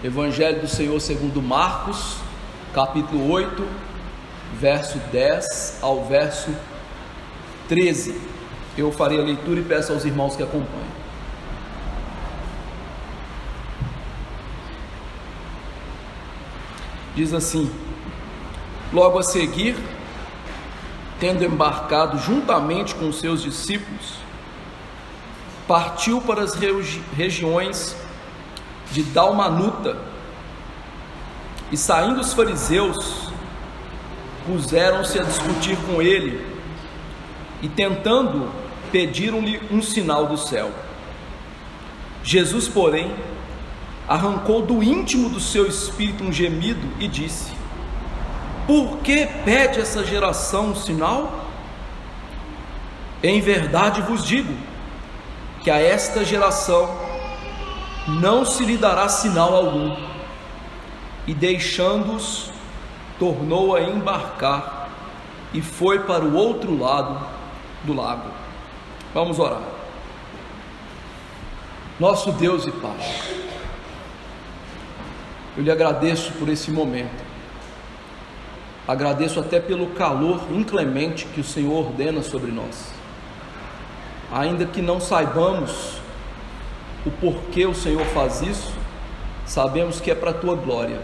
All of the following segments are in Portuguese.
Evangelho do Senhor segundo Marcos, capítulo 8, verso 10 ao verso 13. Eu farei a leitura e peço aos irmãos que acompanhem. Diz assim: logo a seguir, tendo embarcado juntamente com seus discípulos, partiu para as regiões de Dalmanuta, e saindo os fariseus, puseram-se a discutir com ele, e tentando, pediram-lhe um sinal do céu. Jesus, porém, arrancou do íntimo do seu espírito um gemido e disse: por que pede essa geração um sinal? Em verdade vos digo, que a esta geração não se lhe dará sinal algum. E deixando-os, tornou a embarcar e foi para o outro lado do lago. Vamos orar. Nosso Deus e Pai, eu lhe agradeço por esse momento. Agradeço até pelo calor inclemente que o Senhor ordena sobre nós. Ainda que não saibamos o porquê o Senhor faz isso, sabemos que é para a tua glória.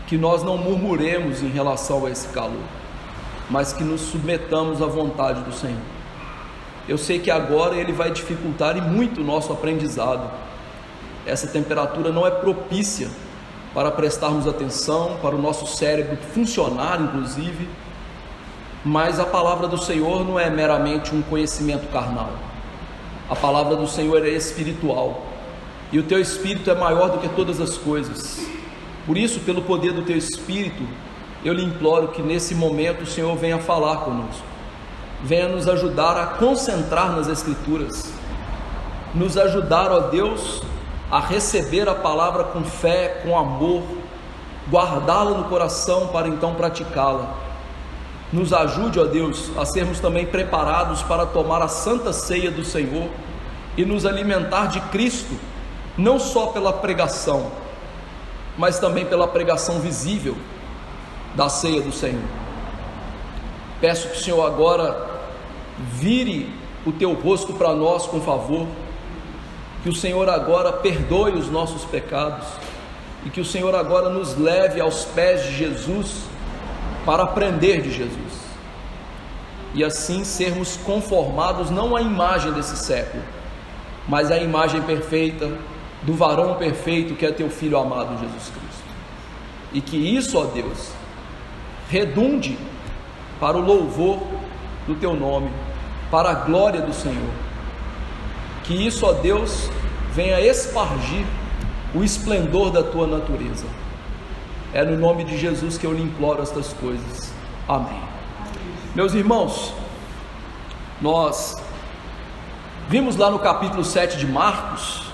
Que nós não murmuremos em relação a esse calor, mas que nos submetamos à vontade do Senhor. Eu sei que agora ele vai dificultar e muito o nosso aprendizado. Essa temperatura não é propícia para prestarmos atenção, para o nosso cérebro funcionar inclusive, mas a palavra do Senhor não é meramente um conhecimento carnal. A palavra do Senhor é espiritual, e o teu Espírito é maior do que todas as coisas. Por isso, pelo poder do teu Espírito, eu lhe imploro que nesse momento o Senhor venha falar conosco, venha nos ajudar a concentrar nas Escrituras, nos ajudar, ó Deus, a receber a palavra com fé, com amor, guardá-la no coração para então praticá-la. Nos ajude, ó Deus, a sermos também preparados para tomar a santa ceia do Senhor e nos alimentar de Cristo, não só pela pregação, mas também pela pregação visível da ceia do Senhor. Peço que o Senhor agora vire o teu rosto para nós com favor, que o Senhor agora perdoe os nossos pecados e que o Senhor agora nos leve aos pés de Jesus para aprender de Jesus, e assim sermos conformados não à imagem desse século, mas à imagem perfeita do varão perfeito que é teu Filho amado Jesus Cristo, e que isso, ó Deus, redunde para o louvor do teu nome, para a glória do Senhor, que isso, ó Deus, venha espargir o esplendor da tua natureza. É no nome de Jesus que eu lhe imploro estas coisas. Amém. Meus irmãos, nós vimos lá no capítulo 7 de Marcos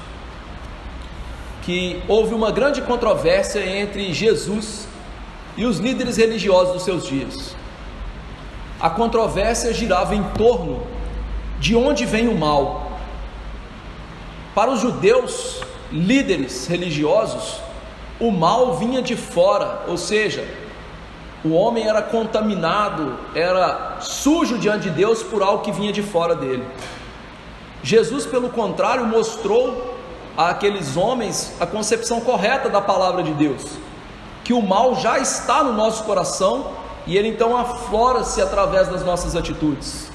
que houve uma grande controvérsia entre Jesus e os líderes religiosos dos seus dias. A controvérsia girava em torno de onde vem o mal. Para os judeus, líderes religiosos, o mal vinha de fora, ou seja, o homem era contaminado, era sujo diante de Deus por algo que vinha de fora dele. Jesus, pelo contrário, mostrou àqueles homens a concepção correta da palavra de Deus, que o mal já está no nosso coração e ele então aflora-se através das nossas atitudes.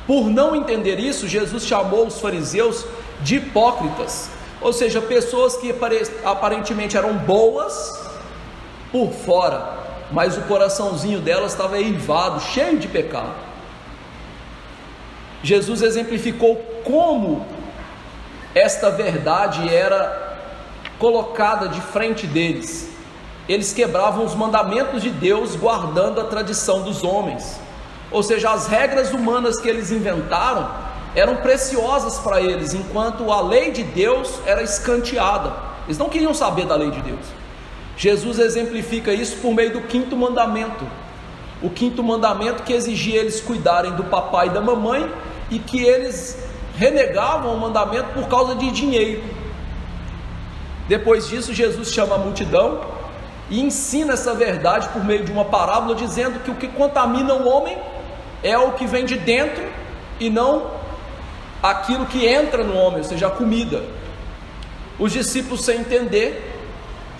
Por não entender isso, Jesus chamou os fariseus de hipócritas, ou seja, pessoas que aparentemente eram boas por fora, mas o coraçãozinho delas estava eivado, cheio de pecado. Jesus exemplificou como esta verdade era colocada de frente deles. Eles quebravam os mandamentos de Deus, guardando a tradição dos homens, ou seja, as regras humanas que eles inventaram eram preciosas para eles, enquanto a lei de Deus era escanteada. Eles não queriam saber da lei de Deus. Jesus exemplifica isso por meio do 5º mandamento. O 5º mandamento que exigia eles cuidarem do papai e da mamãe, e que eles renegavam o mandamento por causa de dinheiro. Depois disso, Jesus chama a multidão e ensina essa verdade por meio de uma parábola, dizendo que o que contamina o homem é o que vem de dentro e não aquilo que entra no homem, ou seja, a comida. Os discípulos, sem entender,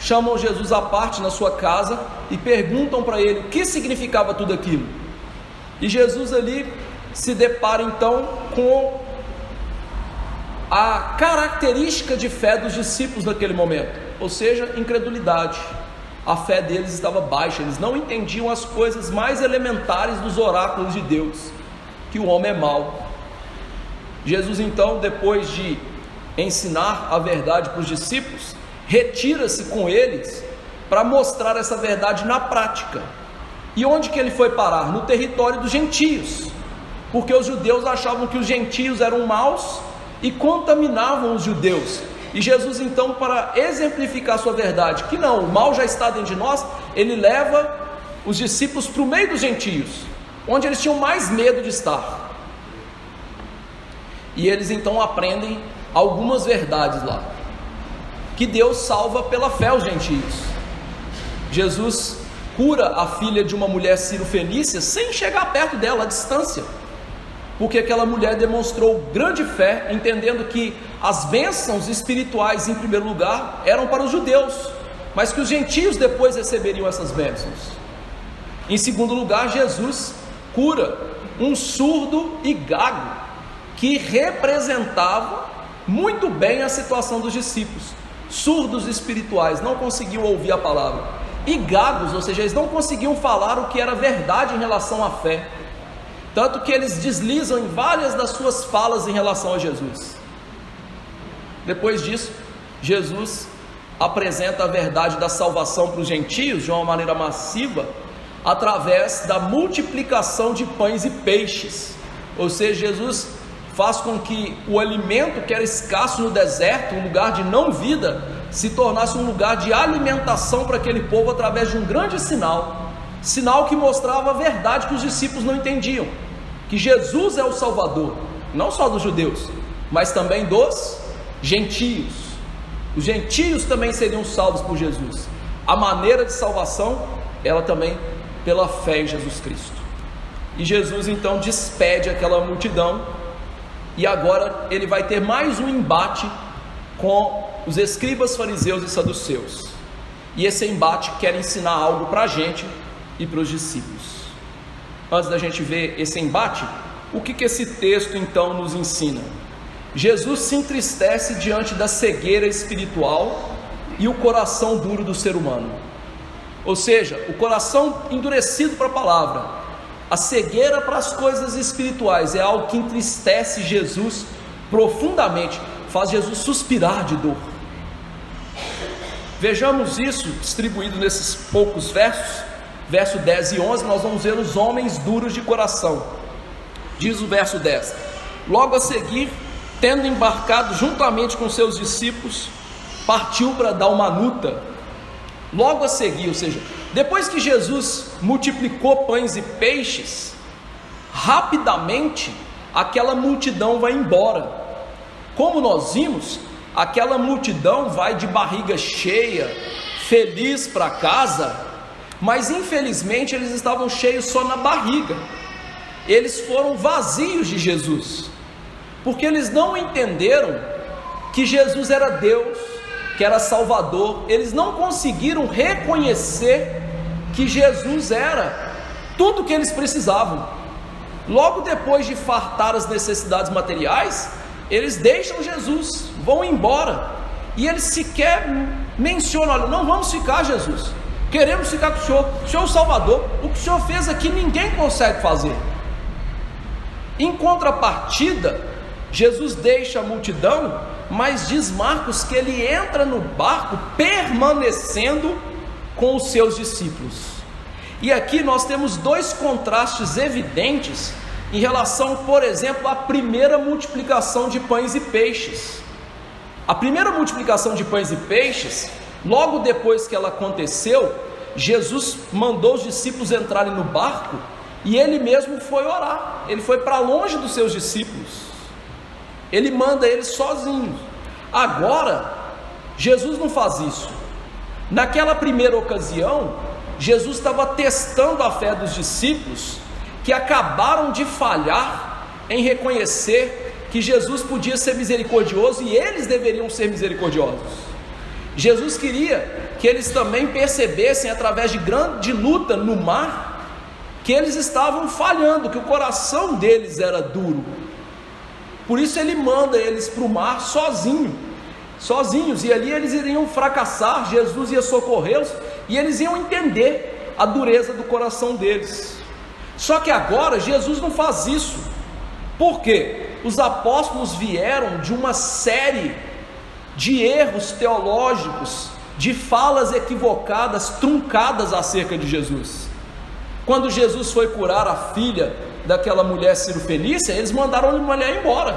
chamam Jesus à parte na sua casa e perguntam para ele o que significava tudo aquilo. E Jesus ali se depara então com a característica de fé dos discípulos naquele momento, ou seja, incredulidade. A fé deles estava baixa, eles não entendiam as coisas mais elementares dos oráculos de Deus, que o homem é mau. Jesus então, depois de ensinar a verdade para os discípulos, retira-se com eles para mostrar essa verdade na prática. E onde que ele foi parar? No território dos gentios, porque os judeus achavam que os gentios eram maus e contaminavam os judeus. E Jesus então, para exemplificar sua verdade, que não, o mal já está dentro de nós, ele leva os discípulos para o meio dos gentios, onde eles tinham mais medo de estar. E eles então aprendem algumas verdades lá, que Deus salva pela fé os gentios. Jesus cura a filha de uma mulher cirofenícia sem chegar perto dela, à distância, porque aquela mulher demonstrou grande fé, entendendo que as bênçãos espirituais em primeiro lugar eram para os judeus, mas que os gentios depois receberiam essas bênçãos. Em segundo lugar, Jesus cura um surdo e gago, que representava muito bem a situação dos discípulos. Surdos espirituais, não conseguiam ouvir a palavra, e gagos, ou seja, eles não conseguiam falar o que era verdade em relação à fé, tanto que eles deslizam em várias das suas falas em relação a Jesus. Depois disso, Jesus apresenta a verdade da salvação para os gentios de uma maneira massiva, através da multiplicação de pães e peixes. Ou seja, Jesus faz com que o alimento que era escasso no deserto, um lugar de não vida, se tornasse um lugar de alimentação para aquele povo, através de um grande sinal que mostrava a verdade que os discípulos não entendiam, que Jesus é o Salvador, não só dos judeus, mas também dos gentios. Os gentios também seriam salvos por Jesus. A maneira de salvação, ela também pela fé em Jesus Cristo. E Jesus então despede aquela multidão, e agora ele vai ter mais um embate com os escribas, fariseus e saduceus. E esse embate quer ensinar algo para a gente e para os discípulos. Antes da gente ver esse embate, o que esse texto então nos ensina? Jesus se entristece diante da cegueira espiritual e o coração duro do ser humano, ou seja, o coração endurecido para a palavra, a cegueira para as coisas espirituais, é algo que entristece Jesus profundamente, faz Jesus suspirar de dor. Vejamos isso distribuído nesses poucos versos. Verso 10 e 11, nós vamos ver os homens duros de coração. Diz o verso 10: logo a seguir, tendo embarcado juntamente com seus discípulos, partiu para Dalmanuta. Logo a seguir, ou seja, depois que Jesus multiplicou pães e peixes, rapidamente aquela multidão vai embora. Como nós vimos, aquela multidão vai de barriga cheia, feliz para casa, mas infelizmente eles estavam cheios só na barriga. Eles foram vazios de Jesus, porque eles não entenderam que Jesus era Deus, que era Salvador. Eles não conseguiram reconhecer que Jesus era tudo o que eles precisavam. Logo depois de fartar as necessidades materiais, eles deixam Jesus, vão embora, e eles sequer mencionam: olha, não vamos ficar, Jesus, queremos ficar com o Senhor é o Salvador, o que o Senhor fez aqui ninguém consegue fazer. Em contrapartida, Jesus deixa a multidão, mas diz Marcos que ele entra no barco permanecendo com os seus discípulos. E aqui nós temos dois contrastes evidentes em relação, por exemplo, à primeira multiplicação de pães e peixes. A primeira multiplicação de pães e peixes, logo depois que ela aconteceu, Jesus mandou os discípulos entrarem no barco e ele mesmo foi orar. Ele foi para longe dos seus discípulos, ele manda eles sozinhos. Agora Jesus não faz isso. Naquela primeira ocasião, Jesus estava testando a fé dos discípulos, que acabaram de falhar em reconhecer que Jesus podia ser misericordioso e eles deveriam ser misericordiosos. Jesus queria que eles também percebessem, através de grande luta no mar, que eles estavam falhando, que o coração deles era duro. Por isso ele manda eles para o mar sozinhos, e ali eles iriam fracassar. Jesus ia socorrê-los e eles iam entender a dureza do coração deles. Só que agora Jesus não faz isso. Por quê? Os apóstolos vieram de uma série de erros teológicos, de falas equivocadas, truncadas acerca de Jesus. Quando Jesus foi curar a filha daquela mulher cirofenícia, eles mandaram a mulher embora.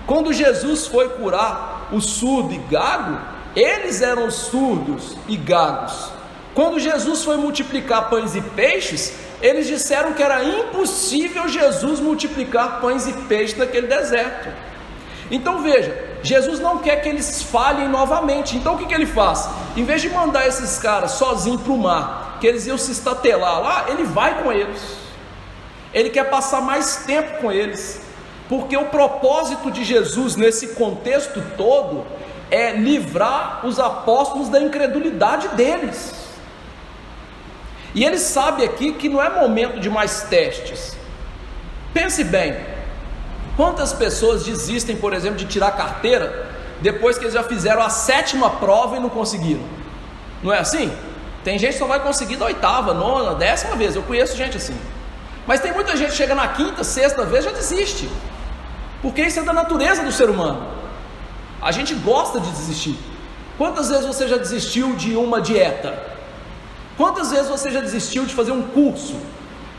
Quando Jesus foi curar o surdo e gago, eles eram surdos e gagos. Quando Jesus foi multiplicar pães e peixes, eles disseram que era impossível Jesus multiplicar pães e peixes naquele deserto. Então veja, Jesus não quer que eles falhem novamente. Então o que ele faz? Em vez de mandar esses caras sozinhos para o mar, que eles iam se estatelar lá, ele vai com eles. Ele quer passar mais tempo com eles, porque o propósito de Jesus nesse contexto todo é livrar os apóstolos da incredulidade deles. E ele sabe aqui que não é momento de mais testes. Pense bem, quantas pessoas desistem, por exemplo, de tirar carteira depois que eles já fizeram a 7ª prova e não conseguiram? Não é assim? Tem gente que só vai conseguir da 8ª, 9ª, 10ª vez. Eu conheço gente assim. Mas tem muita gente que chega na 5ª, 6ª vez e já desiste, porque isso é da natureza do ser humano. A gente gosta de desistir. Quantas vezes você já desistiu de uma dieta? Quantas vezes você já desistiu de fazer um curso?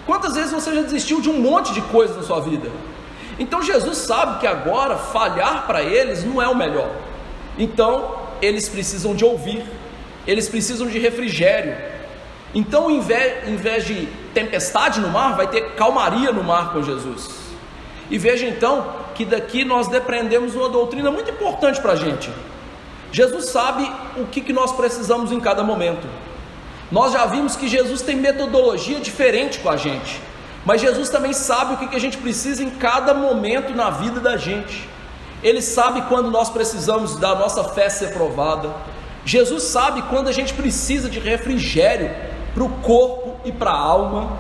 Quantas vezes você já desistiu de um monte de coisas na sua vida? Então Jesus sabe que agora falhar para eles não é o melhor. Então eles precisam de ouvir, eles precisam de refrigério. Então, em vez de tempestade no mar, vai ter calmaria no mar com Jesus. E veja então que daqui nós depreendemos uma doutrina muito importante para a gente. Jesus sabe o que nós precisamos em cada momento. Nós já vimos que Jesus tem metodologia diferente com a gente, mas Jesus também sabe o que a gente precisa em cada momento na vida da gente. Ele sabe quando nós precisamos da nossa fé ser provada. Jesus sabe quando a gente precisa de refrigério para o corpo e para a alma.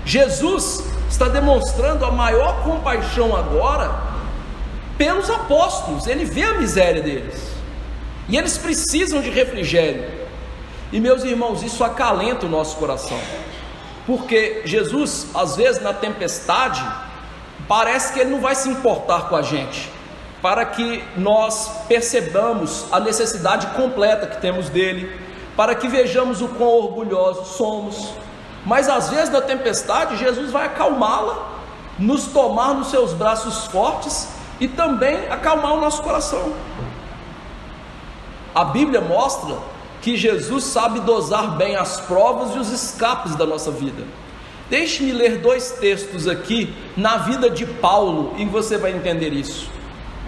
Jesus está demonstrando a maior compaixão agora pelos apóstolos. Ele vê a miséria deles e eles precisam de refrigério. E meus irmãos, isso acalenta o nosso coração, porque Jesus, às vezes na tempestade, parece que Ele não vai se importar com a gente, para que nós percebamos a necessidade completa que temos dEle, para que vejamos o quão orgulhosos somos. Mas às vezes na tempestade, Jesus vai acalmá-la, nos tomar nos seus braços fortes e também acalmar o nosso coração. A Bíblia mostra que Jesus sabe dosar bem as provas e os escapes da nossa vida. Deixe-me ler 2 textos aqui na vida de Paulo e você vai entender isso.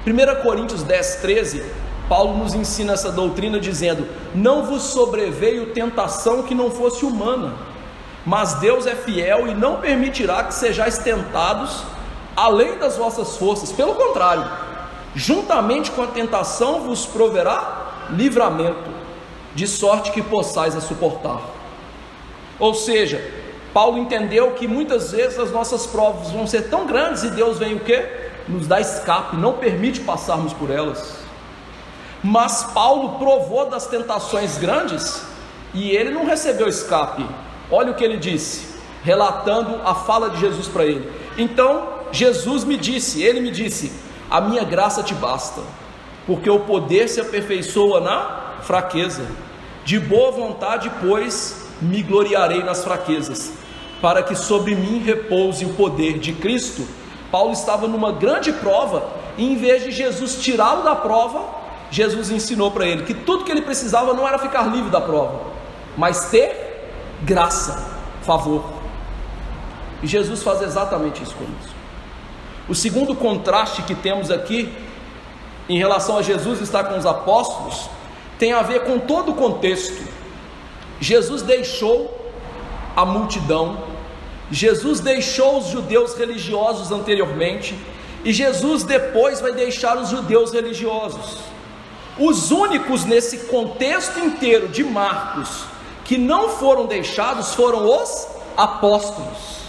1 Coríntios 10:13, Paulo nos ensina essa doutrina dizendo: não vos sobreveio tentação que não fosse humana, mas Deus é fiel e não permitirá que sejais tentados além das vossas forças. Pelo contrário, juntamente com a tentação vos proverá livramento, de sorte que possais a suportar. Ou seja, Paulo entendeu que muitas vezes as nossas provas vão ser tão grandes e Deus vem o quê? Nos dá escape, não permite passarmos por elas. Mas Paulo provou das tentações grandes e ele não recebeu escape. Olha o que ele disse, relatando a fala de Jesus para ele. Então Jesus me disse, ele me disse: a minha graça te basta, porque o poder se aperfeiçoa na fraqueza. De boa vontade, pois, me gloriarei nas fraquezas, para que sobre mim repouse o poder de Cristo. Paulo estava numa grande prova, e em vez de Jesus tirá-lo da prova, Jesus ensinou para ele que tudo que ele precisava não era ficar livre da prova, mas ter graça, favor. E Jesus faz exatamente isso conosco. O segundo contraste que temos aqui em relação a Jesus estar com os apóstolos tem a ver com todo o contexto. Jesus deixou a multidão, Jesus deixou os judeus religiosos anteriormente, e Jesus depois vai deixar os judeus religiosos. Os únicos nesse contexto inteiro de Marcos que não foram deixados foram os apóstolos.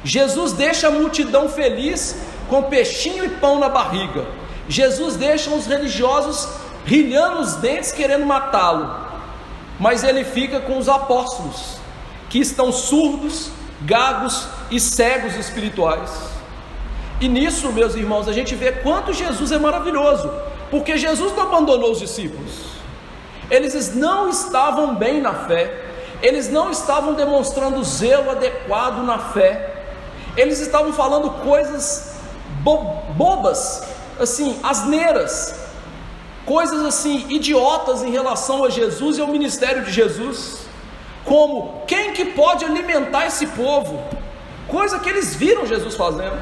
Jesus deixa a multidão feliz com peixinho e pão na barriga. Jesus deixa os religiosos rilhando os dentes querendo matá-lo, mas ele fica com os apóstolos, que estão surdos, gagos e cegos espirituais. E nisso, meus irmãos, a gente vê quanto Jesus é maravilhoso, porque Jesus não abandonou os discípulos. Eles não estavam bem na fé, eles não estavam demonstrando zelo adequado na fé, eles estavam falando coisas bobas, assim, asneiras, coisas assim, idiotas em relação a Jesus e ao ministério de Jesus, como, quem que pode alimentar esse povo? Coisa que eles viram Jesus fazendo.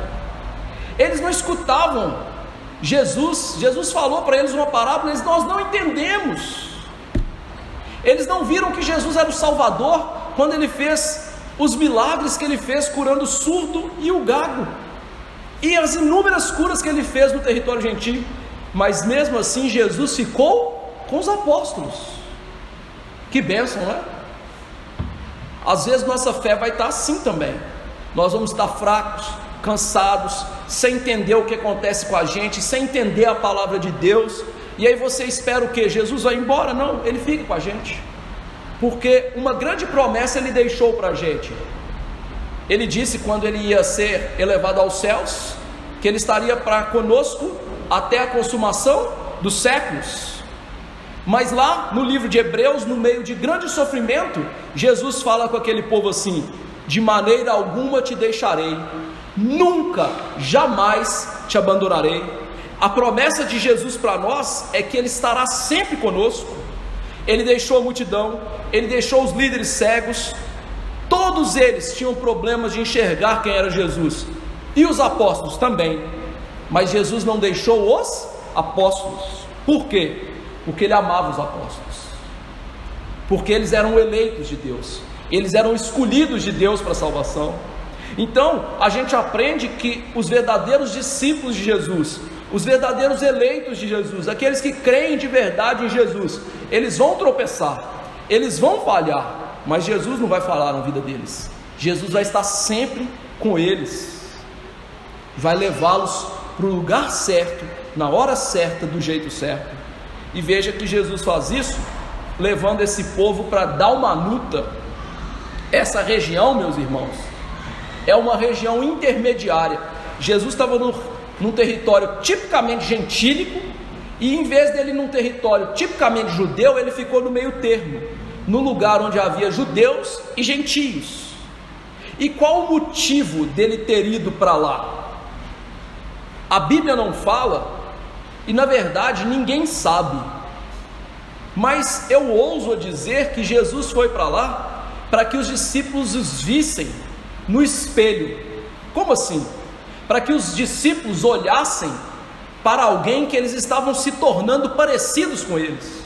Eles não escutavam Jesus falou para eles uma parábola, nós não entendemos. Eles não viram que Jesus era o Salvador, quando ele fez os milagres que ele fez, curando o surdo e o gago, e as inúmeras curas que ele fez no território gentil. Mas mesmo assim Jesus ficou com os apóstolos. Que bênção, não é? Às vezes nossa fé vai estar assim também. Nós vamos estar fracos, cansados, sem entender o que acontece com a gente, sem entender a palavra de Deus. E aí você espera o que? Jesus vai embora? Não, ele fica com a gente, porque uma grande promessa ele deixou para a gente. Ele disse, quando ele ia ser elevado aos céus, que ele estaria para conosco até a consumação dos séculos. Mas lá no livro de Hebreus, no meio de grande sofrimento, Jesus fala com aquele povo assim: de maneira alguma te deixarei, nunca, jamais te abandonarei. A promessa de Jesus para nós é que ele estará sempre conosco. Ele deixou a multidão, ele deixou os líderes cegos, todos eles tinham problemas de enxergar quem era Jesus, e os apóstolos também. Mas Jesus não deixou os apóstolos. Por quê? Porque ele amava os apóstolos, porque eles eram eleitos de Deus, eles eram escolhidos de Deus para a salvação. Então a gente aprende que os verdadeiros discípulos de Jesus, os verdadeiros eleitos de Jesus, aqueles que creem de verdade em Jesus, eles vão tropeçar, eles vão falhar, mas Jesus não vai falhar na vida deles. Jesus vai estar sempre com eles, vai levá-los para o lugar certo, na hora certa, do jeito certo. E veja que Jesus faz isso, levando esse povo para Dalmanuta. Essa região, meus irmãos, é uma região intermediária. Jesus estava num território tipicamente gentílico, e em vez dele num território tipicamente judeu, ele ficou no meio termo, no lugar onde havia judeus e gentios. E qual o motivo dele ter ido para lá? A Bíblia não fala, e na verdade ninguém sabe, mas eu ouso dizer que Jesus foi para lá para que os discípulos os vissem no espelho. Como assim? Para que os discípulos olhassem para alguém que eles estavam se tornando parecidos com eles.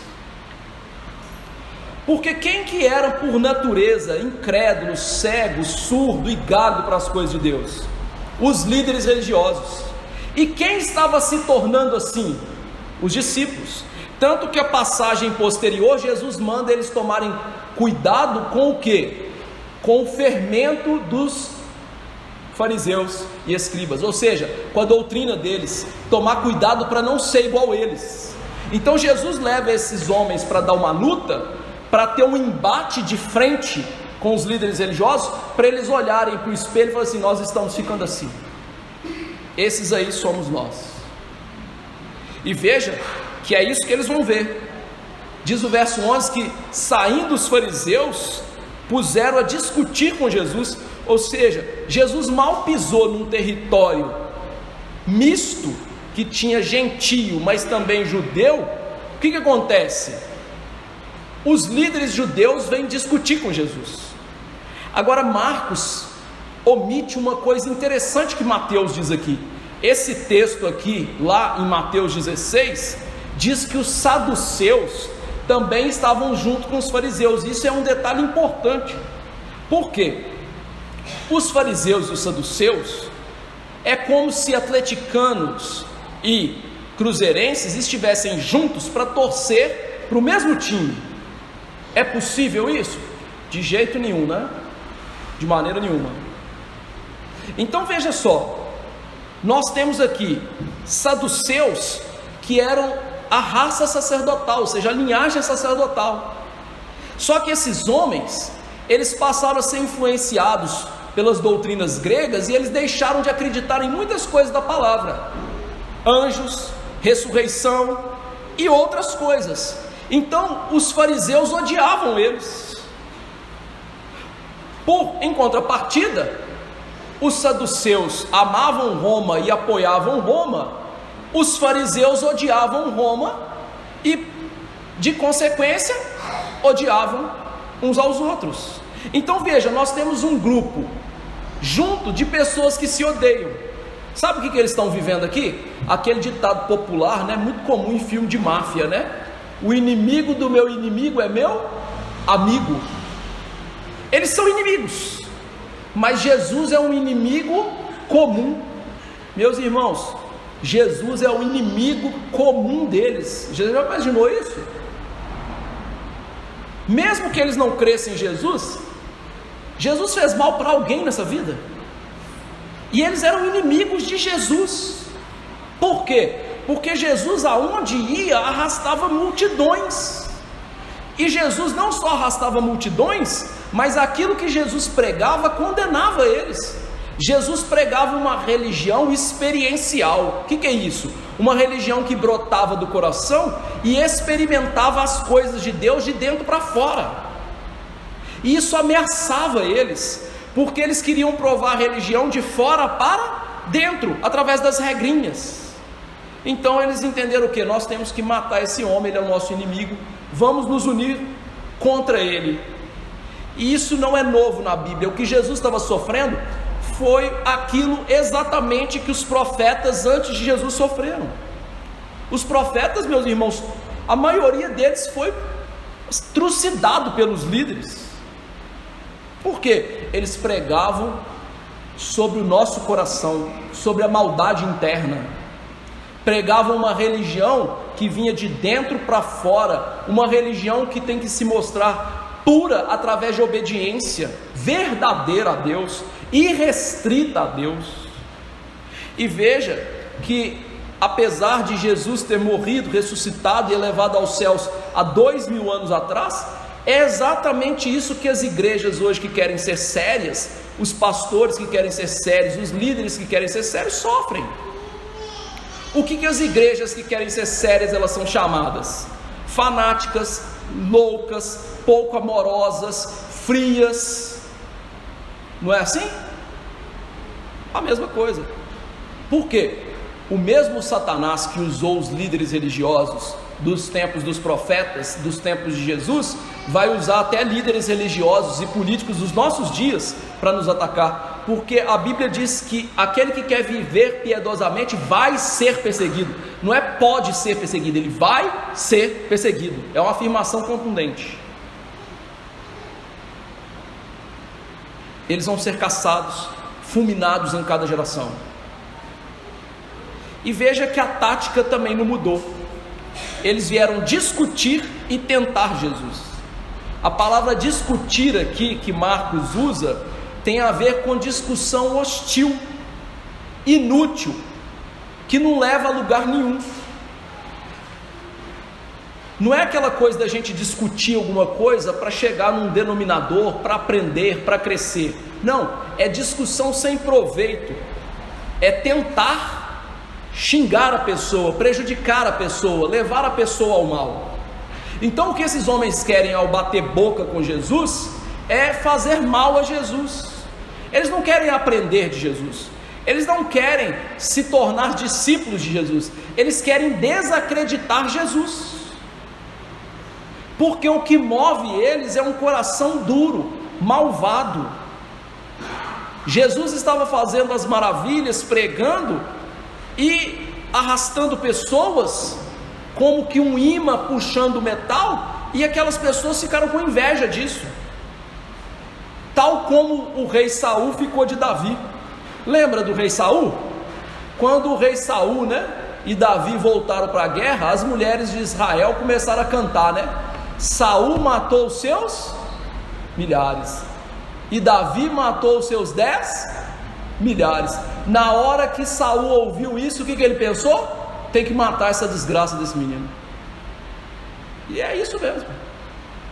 Porque quem que era por natureza incrédulo, cego, surdo e gago para as coisas de Deus? Os líderes religiosos. E quem estava se tornando assim? Os discípulos. Tanto que a passagem posterior, Jesus manda eles tomarem cuidado com o quê? Com o fermento dos fariseus e escribas, ou seja, com a doutrina deles, tomar cuidado para não ser igual a eles. Então Jesus leva esses homens para dar uma luta, para ter um embate de frente com os líderes religiosos, para eles olharem para o espelho e falarem assim: nós estamos ficando assim, esses aí somos nós. E veja que é isso que eles vão ver. Diz o verso 11 que, saindo os fariseus, puseram a discutir com Jesus. Ou seja, Jesus mal pisou num território misto, que tinha gentio, mas também judeu. O que acontece? Os líderes judeus vêm discutir com Jesus. Agora Marcos omite uma coisa interessante que Mateus diz aqui. Esse texto aqui, lá em Mateus 16, diz que os saduceus também estavam junto com os fariseus. Isso é um detalhe importante. Por quê? Os fariseus e os saduceus é como se atleticanos e cruzeirenses estivessem juntos para torcer para o mesmo time. É possível isso? De jeito nenhum, né? De maneira nenhuma. Então veja só, nós temos aqui saduceus que eram a raça sacerdotal, ou seja, a linhagem sacerdotal. Só que esses homens, eles passaram a ser influenciados pelas doutrinas gregas e eles deixaram de acreditar em muitas coisas da palavra, anjos, ressurreição e outras coisas. Então os fariseus odiavam eles. Em contrapartida, os saduceus amavam Roma e apoiavam Roma, os fariseus odiavam Roma e, de consequência, odiavam uns aos outros. Então veja, nós temos um grupo junto de pessoas que se odeiam. Sabe o que eles estão vivendo aqui? Aquele ditado popular, né, muito comum em filme de máfia, né? O inimigo do meu inimigo é meu amigo. Eles são inimigos, mas Jesus é um inimigo comum. Meus irmãos, Jesus é o inimigo comum deles. Jesus já imaginou isso? Mesmo que eles não crescem em Jesus, Jesus fez mal para alguém nessa vida, e eles eram inimigos de Jesus. Por quê? Porque Jesus, aonde ia, arrastava multidões, e Jesus não só arrastava multidões, mas aquilo que Jesus pregava condenava eles. Jesus pregava uma religião experiencial. O que é isso? Uma religião que brotava do coração e experimentava as coisas de Deus de dentro para fora. E isso ameaçava eles, porque eles queriam provar a religião de fora para dentro, através das regrinhas. Então eles entenderam o que? Nós temos que matar esse homem, ele é o nosso inimigo, vamos nos unir contra ele. E isso não é novo na Bíblia. O que Jesus estava sofrendo foi aquilo exatamente que os profetas antes de Jesus sofreram. Os profetas, meus irmãos, a maioria deles foi trucidado pelos líderes. Por quê? Eles pregavam sobre o nosso coração, sobre a maldade interna. Pregavam uma religião que vinha de dentro para fora, uma religião que tem que se mostrar pura através de obediência verdadeira a Deus, irrestrita a Deus. E veja que, apesar de Jesus ter morrido, ressuscitado e elevado aos céus há 2000 anos atrás, é exatamente isso que as igrejas hoje que querem ser sérias, os pastores que querem ser sérios, os líderes que querem ser sérios sofrem. O que as igrejas que querem ser sérias elas são chamadas? Fanáticas, loucas, pouco amorosas, frias. Não é assim? A mesma coisa. Por quê? O mesmo Satanás que usou os líderes religiosos dos tempos dos profetas, dos tempos de Jesus, vai usar até líderes religiosos e políticos dos nossos dias para nos atacar, porque a Bíblia diz que aquele que quer viver piedosamente vai ser perseguido. Não é pode ser perseguido, ele vai ser perseguido. É uma afirmação contundente. Eles vão ser caçados, fulminados em cada geração. E veja que a tática também não mudou. Eles vieram discutir e tentar Jesus. A palavra discutir aqui que Marcos usa tem a ver com discussão hostil, inútil, que não leva a lugar nenhum. Não é aquela coisa da gente discutir alguma coisa para chegar num denominador, para aprender, para crescer. Não, é discussão sem proveito. É tentar xingar a pessoa, prejudicar a pessoa, levar a pessoa ao mal. Então o que esses homens querem ao bater boca com Jesus é fazer mal a Jesus. Eles não querem aprender de Jesus, eles não querem se tornar discípulos de Jesus, eles querem desacreditar Jesus, porque o que move eles é um coração duro, malvado. Jesus estava fazendo as maravilhas, pregando e arrastando pessoas como que um imã puxando metal, e aquelas pessoas ficaram com inveja disso, tal como o rei Saul ficou de Davi. Lembra do rei Saul? Quando o rei Saul, e Davi voltaram para a guerra, as mulheres de Israel começaram a cantar, Saul matou os seus milhares e Davi matou os seus 10 milhares. Na hora que Saul ouviu isso, o que ele pensou? Tem que matar essa desgraça desse menino. E é isso mesmo.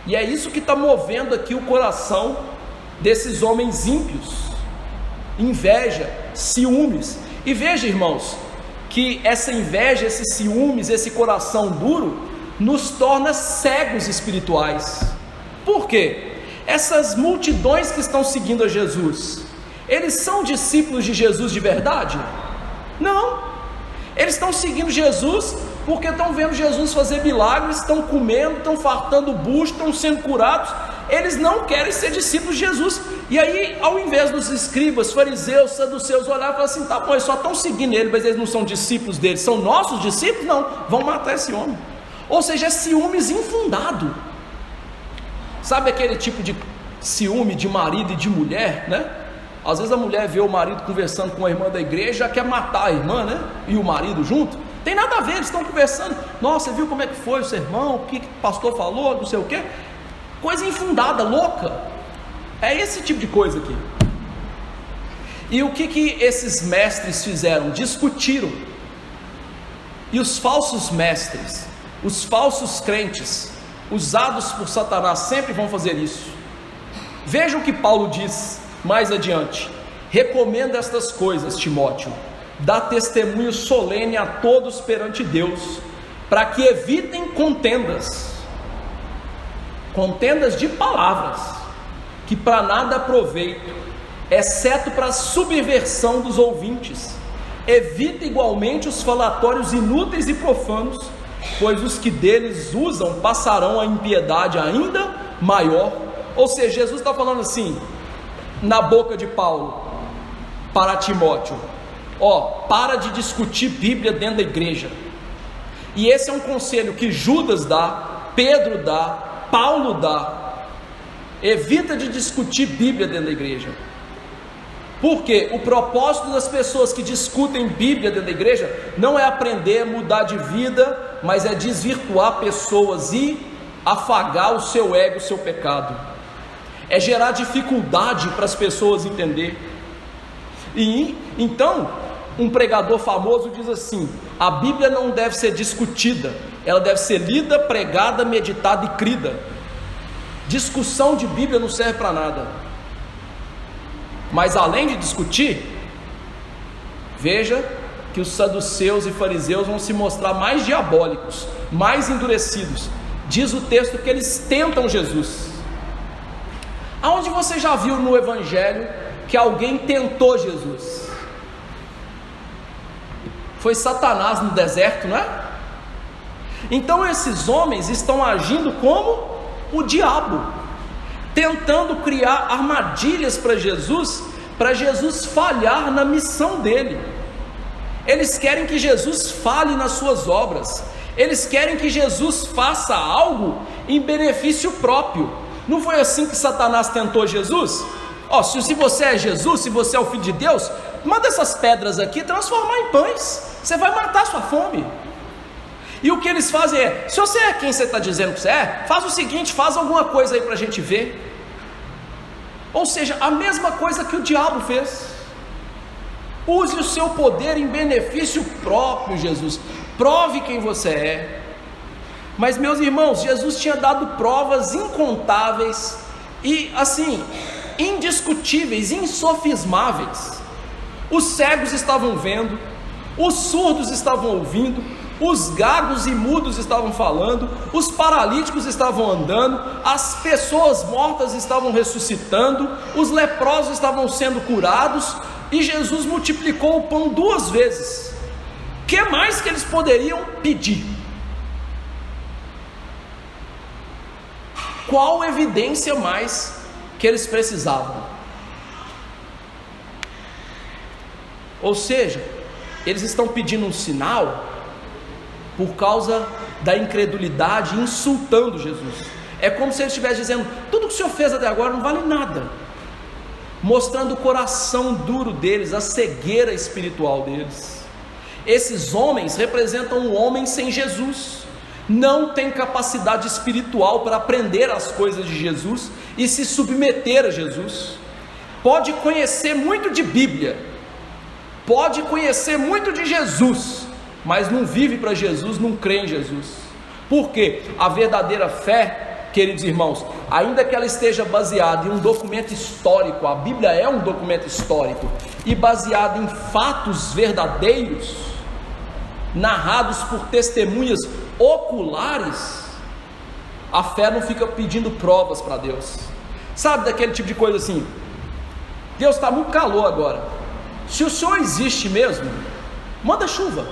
E é isso que está movendo aqui o coração desses homens ímpios: inveja, ciúmes. E veja, irmãos, que essa inveja, esses ciúmes, esse coração duro nos torna cegos espirituais. Por quê? Essas multidões que estão seguindo a Jesus, eles são discípulos de Jesus de verdade? Não. Eles estão seguindo Jesus porque estão vendo Jesus fazer milagres, estão comendo, estão fartando o bucho, estão sendo curados. Eles não querem ser discípulos de Jesus. E aí, ao invés dos escribas, fariseus, saduceus olhar e falar assim: tá bom, eles só estão seguindo ele, mas eles não são discípulos dele, são nossos discípulos? Não, vão matar esse homem. Ou seja, é ciúmes infundado. Sabe aquele tipo de ciúme de marido e de mulher, Às vezes a mulher vê o marido conversando com a irmã da igreja, já quer matar a irmã, e o marido junto. Tem nada a ver, eles estão conversando. Nossa, você viu como é que foi o sermão? O que o pastor falou? Não sei o quê. Coisa infundada, louca. É esse tipo de coisa aqui. E o que esses mestres fizeram? Discutiram. E os falsos mestres, os falsos crentes, usados por Satanás, sempre vão fazer isso. Veja o que Paulo diz mais adiante: recomenda estas coisas, Timóteo, dá testemunho solene a todos perante Deus, para que evitem contendas de palavras, que para nada aproveitam, exceto para a subversão dos ouvintes. Evita igualmente os falatórios inúteis e profanos, pois os que deles usam passarão a impiedade ainda maior. Ou seja, Jesus está falando assim, na boca de Paulo, para Timóteo: para de discutir Bíblia dentro da igreja. E esse é um conselho que Judas dá, Pedro dá, Paulo dá: evita de discutir Bíblia dentro da igreja. Porque o propósito das pessoas que discutem Bíblia dentro da igreja não é aprender, mudar de vida, mas é desvirtuar pessoas e afagar o seu ego, o seu pecado. É gerar dificuldade para as pessoas entender. E então, um pregador famoso diz assim: a Bíblia não deve ser discutida, ela deve ser lida, pregada, meditada e crida. Discussão de Bíblia não serve para nada. Mas além de discutir, veja que os saduceus e fariseus vão se mostrar mais diabólicos, mais endurecidos. Diz o texto que eles tentam Jesus. Aonde você já viu no Evangelho que alguém tentou Jesus? Foi Satanás no deserto, não é? Então esses homens estão agindo como o diabo, tentando criar armadilhas para Jesus falhar na missão dele. Eles querem que Jesus falhe nas suas obras, eles querem que Jesus faça algo em benefício próprio. Não foi assim que Satanás tentou Jesus? Se você é Jesus, se você é o Filho de Deus, manda essas pedras aqui transformar em pães, você vai matar sua fome. E o que eles fazem é: se você é quem você está dizendo que você é, faz o seguinte, faz alguma coisa aí para a gente ver. Ou seja, a mesma coisa que o diabo fez. Use o seu poder em benefício próprio, Jesus. Prove quem você é. Mas, meus irmãos, Jesus tinha dado provas incontáveis e, assim, indiscutíveis, insofismáveis. Os cegos estavam vendo, os surdos estavam ouvindo, os gagos e mudos estavam falando, os paralíticos estavam andando, as pessoas mortas estavam ressuscitando, os leprosos estavam sendo curados, e Jesus multiplicou o pão 2 vezes. O que mais que eles poderiam pedir? Qual evidência mais que eles precisavam? Ou seja, eles estão pedindo um sinal por causa da incredulidade, insultando Jesus. É como se ele estivesse dizendo: tudo que o Senhor fez até agora não vale nada, mostrando o coração duro deles, a cegueira espiritual deles. Esses homens representam um homem sem Jesus, não tem capacidade espiritual para aprender as coisas de Jesus e se submeter a Jesus. Pode conhecer muito de Bíblia, pode conhecer muito de Jesus, mas não vive para Jesus, não crê em Jesus. Por quê? A verdadeira fé, queridos irmãos, ainda que ela esteja baseada em um documento histórico, a Bíblia é um documento histórico, e baseada em fatos verdadeiros, narrados por testemunhas oculares, a fé não fica pedindo provas para Deus. Sabe daquele tipo de coisa assim: Deus, está muito calor agora, se o Senhor existe mesmo, manda chuva.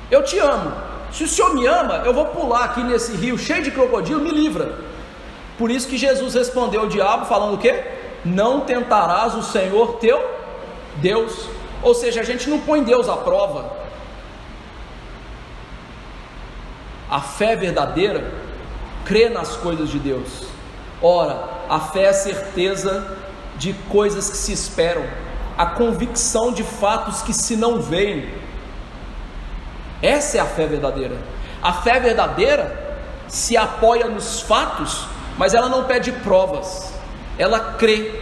Eu te amo, se o Senhor me ama, eu vou pular aqui nesse rio cheio de crocodilo, me livra. Por isso que Jesus respondeu ao diabo falando o quê? Não tentarás o Senhor teu Deus. Ou seja, a gente não põe Deus à prova. A fé verdadeira crê nas coisas de Deus. Ora, a fé é a certeza de coisas que se esperam, a convicção de fatos que se não veem. Essa é a fé verdadeira. A fé verdadeira se apoia nos fatos, mas ela não pede provas, ela crê,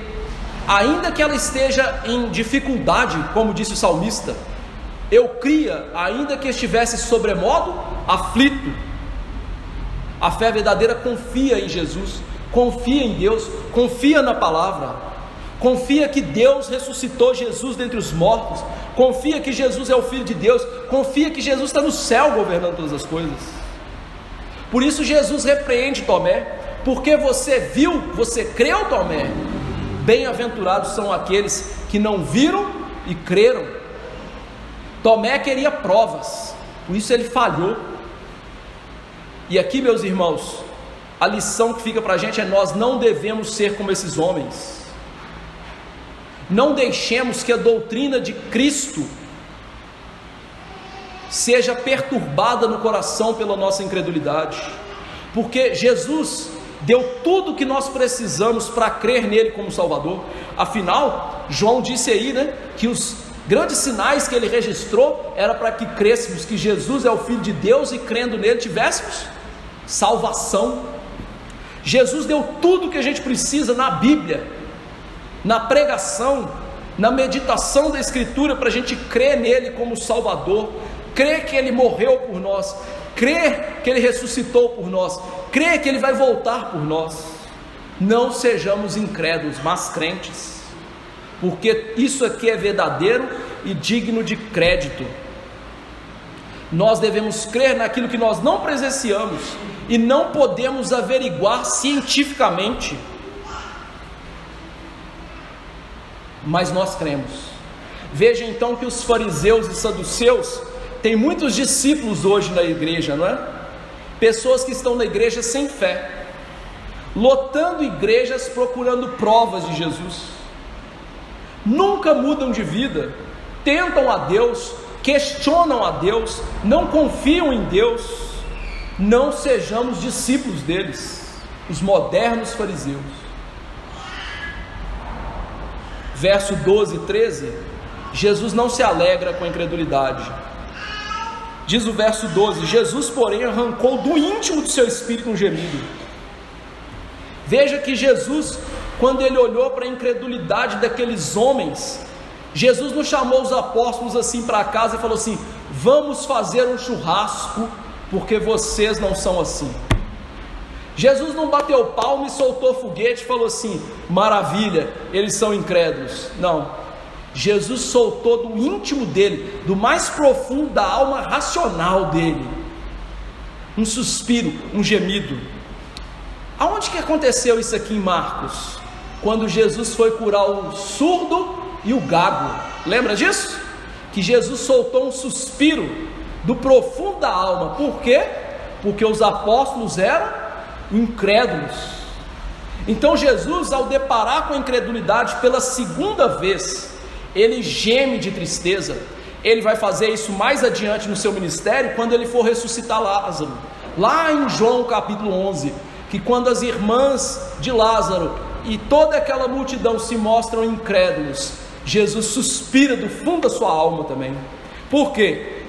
ainda que ela esteja em dificuldade, como disse o salmista: eu cria, ainda que estivesse sobremodo aflito. A fé verdadeira confia em Jesus, confia em Deus, confia na palavra, confia que Deus ressuscitou Jesus dentre os mortos, confia que Jesus é o Filho de Deus, confia que Jesus está no céu governando todas as coisas. Por isso Jesus repreende Tomé: porque você viu, você creu, Tomé? Bem-aventurados são aqueles que não viram e creram. Tomé queria provas, por isso ele falhou. E aqui, meus irmãos, a lição que fica para a gente é: nós não devemos ser como esses homens. Não deixemos que a doutrina de Cristo seja perturbada no coração pela nossa incredulidade, porque Jesus deu tudo o que nós precisamos para crer nele como Salvador. Afinal, João disse aí, que os grandes sinais que ele registrou era para que crêssemos que Jesus é o Filho de Deus e crendo nele tivéssemos salvação. Jesus deu tudo o que a gente precisa na Bíblia, na pregação, na meditação da Escritura, para a gente crer nele como Salvador, crer que ele morreu por nós, crer que ele ressuscitou por nós, crer que ele vai voltar por nós. Não sejamos incrédulos, mas crentes, porque isso aqui é verdadeiro e digno de crédito. Nós devemos crer naquilo que nós não presenciamos e não podemos averiguar cientificamente, mas nós cremos. Veja então que os fariseus e saduceus têm muitos discípulos hoje na igreja, não é? Pessoas que estão na igreja sem fé, lotando igrejas procurando provas de Jesus, nunca mudam de vida, tentam a Deus, questionam a Deus, não confiam em Deus. Não sejamos discípulos deles, os modernos fariseus. Verso 12 e 13, Jesus não se alegra com a incredulidade. Diz o verso 12: Jesus, porém, arrancou do íntimo do seu espírito um gemido. Veja que Jesus, quando ele olhou para a incredulidade daqueles homens, Jesus não chamou os apóstolos assim para casa e falou assim: vamos fazer um churrasco, porque vocês não são assim. Jesus não bateu palma e soltou foguete e falou assim: maravilha, eles são incrédulos. Não, Jesus soltou do íntimo dele, do mais profundo da alma racional dele, um suspiro, um gemido. Aonde que aconteceu isso aqui em Marcos? Quando Jesus foi curar o surdo e o gago, lembra disso? Que Jesus soltou um suspiro do profundo da alma. Por quê? Porque os apóstolos eram incrédulos. Então Jesus, ao deparar com a incredulidade pela segunda vez, ele geme de tristeza, Ele vai fazer isso mais adiante no seu ministério, quando ele for ressuscitar Lázaro, lá em João capítulo 11, que quando as irmãs de Lázaro e toda aquela multidão se mostram incrédulos, Jesus suspira do fundo da sua alma também. Por quê?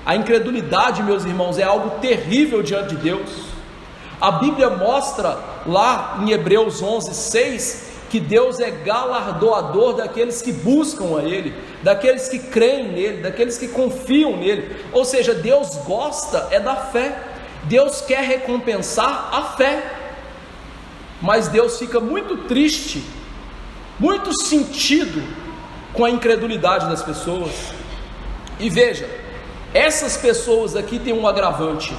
A incredulidade, meus irmãos, é algo terrível diante de Deus. A Bíblia mostra lá em Hebreus 11:6 que Deus é galardoador daqueles que buscam a Ele, daqueles que creem nele, daqueles que confiam nele. Ou seja, Deus gosta da fé, Deus quer recompensar a fé, mas Deus fica muito triste, muito sentido com a incredulidade das pessoas. E veja, essas pessoas aqui têm um agravante,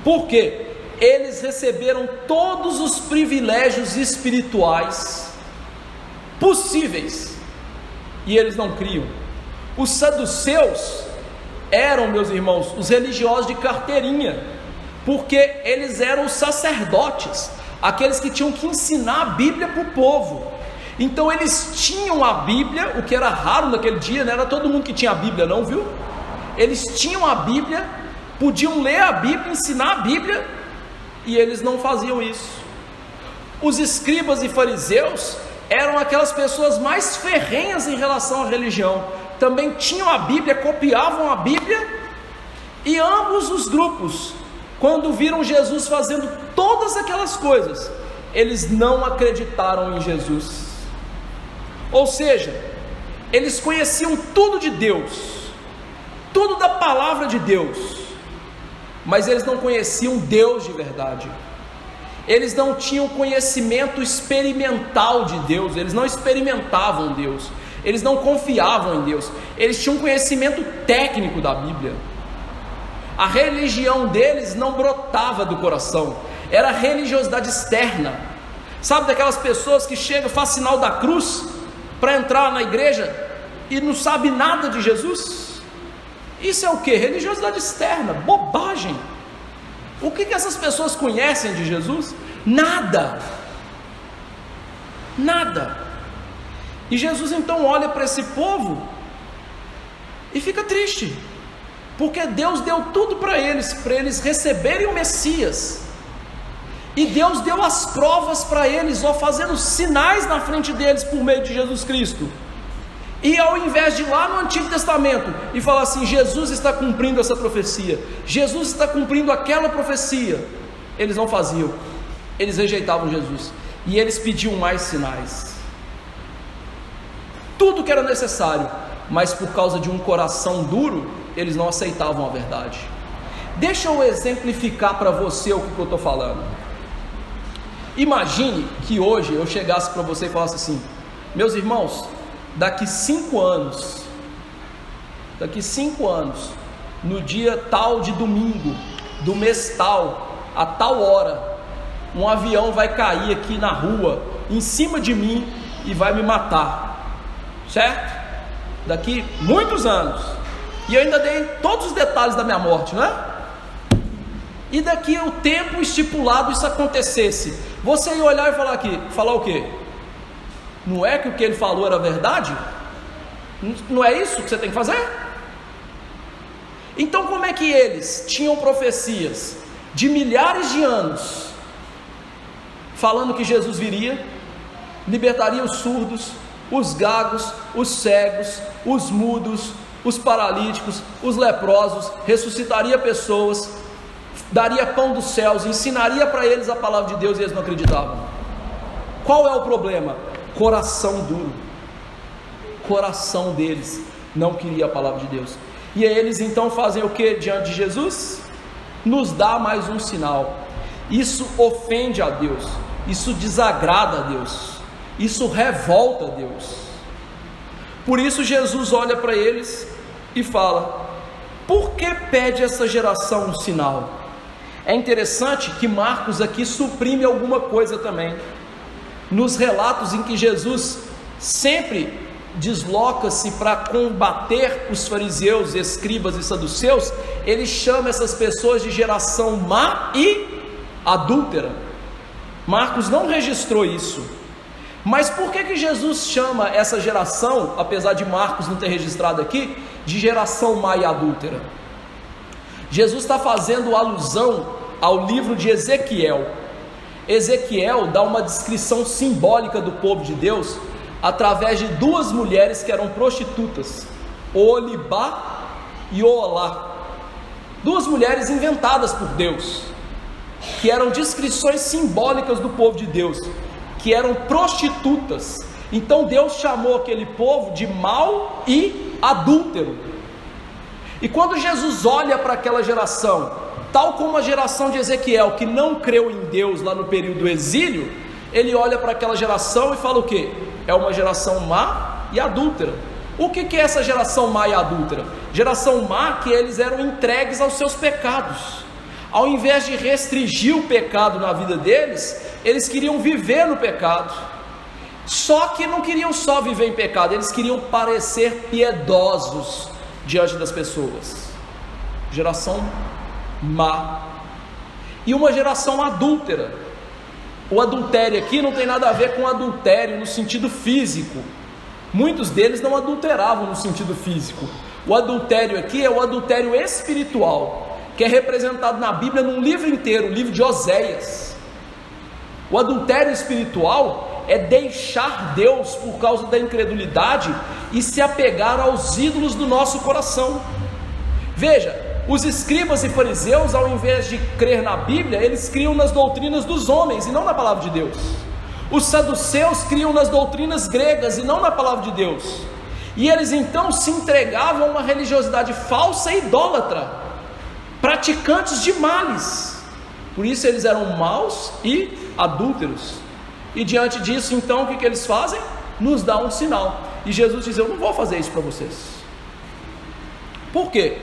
porque eles receberam todos os privilégios espirituais possíveis, e eles não criam. Os saduceus eram, meus irmãos, os religiosos de carteirinha, porque eles eram os sacerdotes, aqueles que tinham que ensinar a Bíblia para o povo. Então eles tinham a Bíblia, o que era raro naquele dia, não era todo mundo que tinha a Bíblia não, viu? Eles tinham a Bíblia, podiam ler a Bíblia, ensinar a Bíblia, e eles não faziam isso. Os escribas e fariseus eram aquelas pessoas mais ferrenhas em relação à religião, também tinham a Bíblia, copiavam a Bíblia, e ambos os grupos, quando viram Jesus fazendo todas aquelas coisas, eles não acreditaram em Jesus. Ou seja, eles conheciam tudo de Deus, tudo da palavra de Deus, mas eles não conheciam Deus de verdade. Eles não tinham conhecimento experimental de Deus, eles não experimentavam Deus, eles não confiavam em Deus, eles tinham conhecimento técnico da Bíblia. A religião deles não brotava do coração, era religiosidade externa. Sabe daquelas pessoas que chegam, faz sinal da cruz para entrar na igreja e não sabe nada de Jesus? Isso é o que? Religiosidade externa, bobagem. O que essas pessoas conhecem de Jesus? Nada. Nada. E Jesus então olha para esse povo e fica triste, porque Deus deu tudo para eles receberem o Messias, e Deus deu as provas para eles, fazendo sinais na frente deles por meio de Jesus Cristo. E ao invés de ir lá no Antigo Testamento e falar assim, Jesus está cumprindo essa profecia, Jesus está cumprindo aquela profecia, eles não faziam, eles rejeitavam Jesus, e eles pediam mais sinais, tudo que era necessário, mas por causa de um coração duro, eles não aceitavam a verdade. Deixa eu exemplificar para você o que eu estou falando. Imagine que hoje eu chegasse para você e falasse assim, meus irmãos, daqui 5 anos, no dia tal de domingo, do mês tal, a tal hora, um avião vai cair aqui na rua, em cima de mim, e vai me matar, certo? Daqui muitos anos, e eu ainda dei todos os detalhes da minha morte, não é? E daqui o tempo estipulado isso acontecesse, você ia olhar e falar o quê? Não é que o que ele falou era verdade? Não é isso que você tem que fazer? Então como é que eles tinham profecias de milhares de anos, falando que Jesus viria, libertaria os surdos, os gagos, os cegos, os mudos, os paralíticos, os leprosos, ressuscitaria pessoas, daria pão dos céus, ensinaria para eles a palavra de Deus, e eles não acreditavam? Qual é o problema? Coração duro. Coração deles não queria a palavra de Deus. E aí eles então fazem o que diante de Jesus? Nos dá mais um sinal. Isso ofende a Deus, isso desagrada a Deus, isso revolta a Deus. Por isso Jesus olha para eles e fala: por que pede essa geração um sinal? É interessante que Marcos aqui suprime alguma coisa também. Nos relatos em que Jesus sempre desloca-se para combater os fariseus, escribas e saduceus, ele chama essas pessoas de geração má e adúltera. Marcos não registrou isso, Mas por que Jesus chama essa geração, apesar de Marcos não ter registrado aqui, de geração má e adúltera? Jesus está fazendo alusão ao livro de Ezequiel. Ezequiel dá uma descrição simbólica do povo de Deus através de duas mulheres que eram prostitutas, Oholibá e Oholá, duas mulheres inventadas por Deus, que eram descrições simbólicas do povo de Deus, que eram prostitutas. Então Deus chamou aquele povo de mau e adúltero. E quando Jesus olha para aquela geração, tal como a geração de Ezequiel, que não creu em Deus lá no período do exílio, ele olha para aquela geração e fala o quê? É uma geração má e adúltera. O que é essa geração má e adúltera? Geração má que eles eram entregues aos seus pecados. Ao invés de restringir o pecado na vida deles, eles queriam viver no pecado. Só que não queriam só viver em pecado, eles queriam parecer piedosos diante das pessoas. Geração má. E uma geração adúltera. O adultério aqui não tem nada a ver com adultério no sentido físico. Muitos deles não adulteravam no sentido físico. O adultério aqui é o adultério espiritual, que é representado na Bíblia num livro inteiro, o livro de Oséias. O adultério espiritual é deixar Deus por causa da incredulidade e se apegar aos ídolos do nosso coração. Veja, os escribas e fariseus, ao invés de crer na Bíblia, eles criam nas doutrinas dos homens e não na palavra de Deus. Os saduceus criam nas doutrinas gregas e não na palavra de Deus. E eles então se entregavam a uma religiosidade falsa e idólatra, praticantes de males. Por isso eles eram maus e adúlteros. E diante disso, então, o que eles fazem? Nos dá um sinal. E Jesus diz: eu não vou fazer isso para vocês. Por quê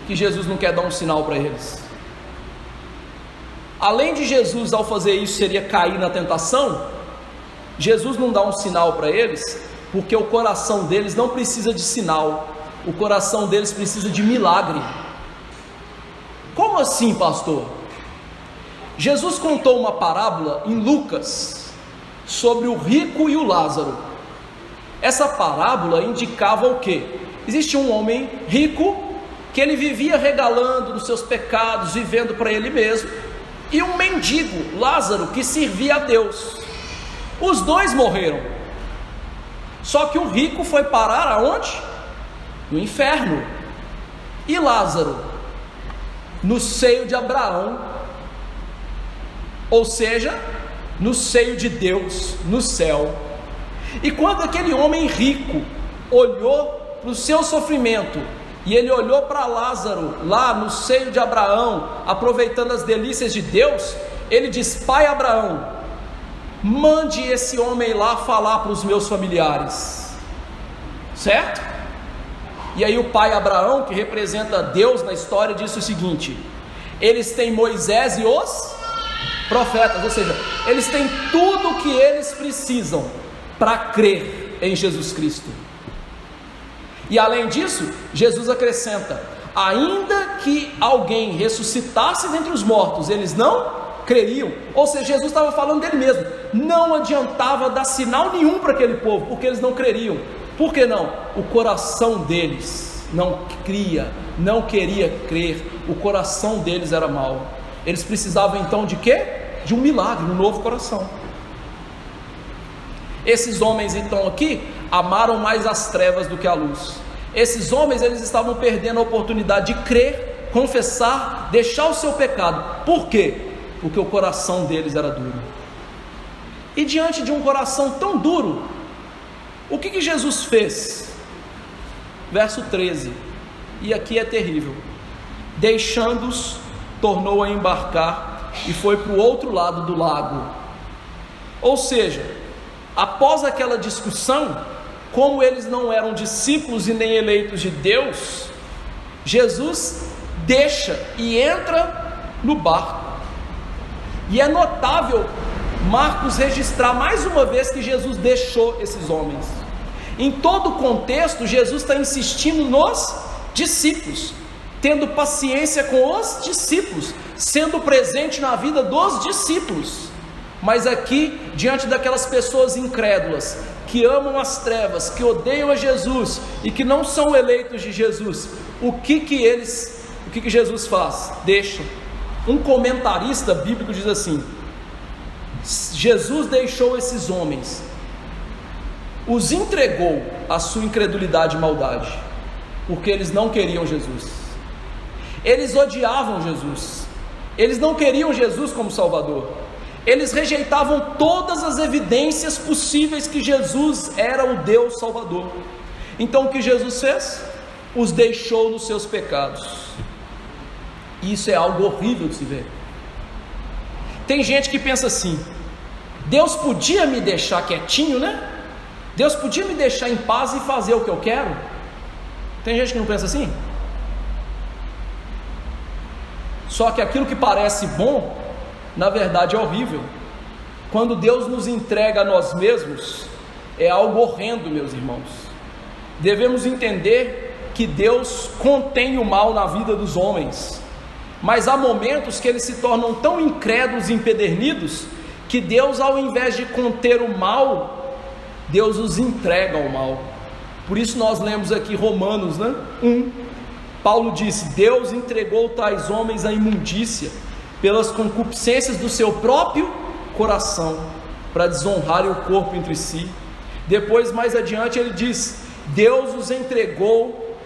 que Jesus não quer dar um sinal para eles? Além de Jesus, ao fazer isso, seria cair na tentação, Jesus não dá um sinal para eles, porque o coração deles não precisa de sinal, o coração deles precisa de milagre. Como assim, pastor? Jesus contou uma parábola em Lucas sobre o rico e o Lázaro. Essa parábola indicava o quê? Existe um homem rico que ele vivia regalando dos seus pecados, vivendo para ele mesmo, e um mendigo, Lázaro, que servia a Deus. Os dois morreram. Só que o rico foi parar aonde? No inferno. E Lázaro? No seio de Abraão, ou seja, no seio de Deus, no céu. E quando aquele homem rico olhou para o seu sofrimento, e ele olhou para Lázaro, lá no seio de Abraão, aproveitando as delícias de Deus, ele diz: Pai Abraão, mande esse homem lá falar para os meus familiares, certo? E aí o pai Abraão, que representa Deus na história, disse o seguinte: eles têm Moisés e os profetas, ou seja, eles têm tudo o que eles precisam para crer em Jesus Cristo. E além disso, Jesus acrescenta: ainda que alguém ressuscitasse dentre os mortos, eles não creriam. Ou seja, Jesus estava falando dele mesmo. Não adiantava dar sinal nenhum para aquele povo, porque eles não creriam. Por que não? O coração deles não cria, não queria crer. O coração deles era mau. Eles precisavam então de quê? De um milagre, um novo coração. Esses homens então aqui amaram mais as trevas do que a luz. Esses homens, eles estavam perdendo a oportunidade de crer, confessar, deixar o seu pecado. Por quê? Porque o coração deles era duro. E diante de um coração tão duro, o que Jesus fez? Verso 13, e aqui é terrível: deixando-os, tornou a embarcar e foi para o outro lado do lago. Ou seja, após aquela discussão, como eles não eram discípulos e nem eleitos de Deus, Jesus deixa e entra no barco. E é notável Marcos registrar mais uma vez que Jesus deixou esses homens. Em todo o contexto, Jesus está insistindo nos discípulos, tendo paciência com os discípulos, sendo presente na vida dos discípulos. Mas aqui, diante daquelas pessoas incrédulas, que amam as trevas, que odeiam a Jesus e que não são eleitos de Jesus, o que Jesus faz? Deixa. Um comentarista bíblico diz assim: Jesus deixou esses homens, os entregou à sua incredulidade e maldade, porque eles não queriam Jesus, eles odiavam Jesus, eles não queriam Jesus como Salvador, eles rejeitavam todas as evidências possíveis que Jesus era o Deus Salvador. Então o que Jesus fez? Os deixou nos seus pecados. Isso é algo horrível de se ver. Tem gente que pensa assim: Deus podia me deixar quietinho, né? Deus podia me deixar em paz e fazer o que eu quero. Tem gente que não pensa assim? Só que aquilo que parece bom, na verdade é horrível. Quando Deus nos entrega a nós mesmos, é algo horrendo, meus irmãos. Devemos entender que Deus contém o mal na vida dos homens, mas há momentos que eles se tornam tão incrédulos e empedernidos, que Deus, ao invés de conter o mal, Deus os entrega ao mal. Por isso nós lemos aqui Romanos 1, Paulo disse: Deus entregou tais homens à imundícia, pelas concupiscências do seu próprio coração, para desonrarem o corpo entre si. Depois, mais adiante, ele diz: Deus os entregou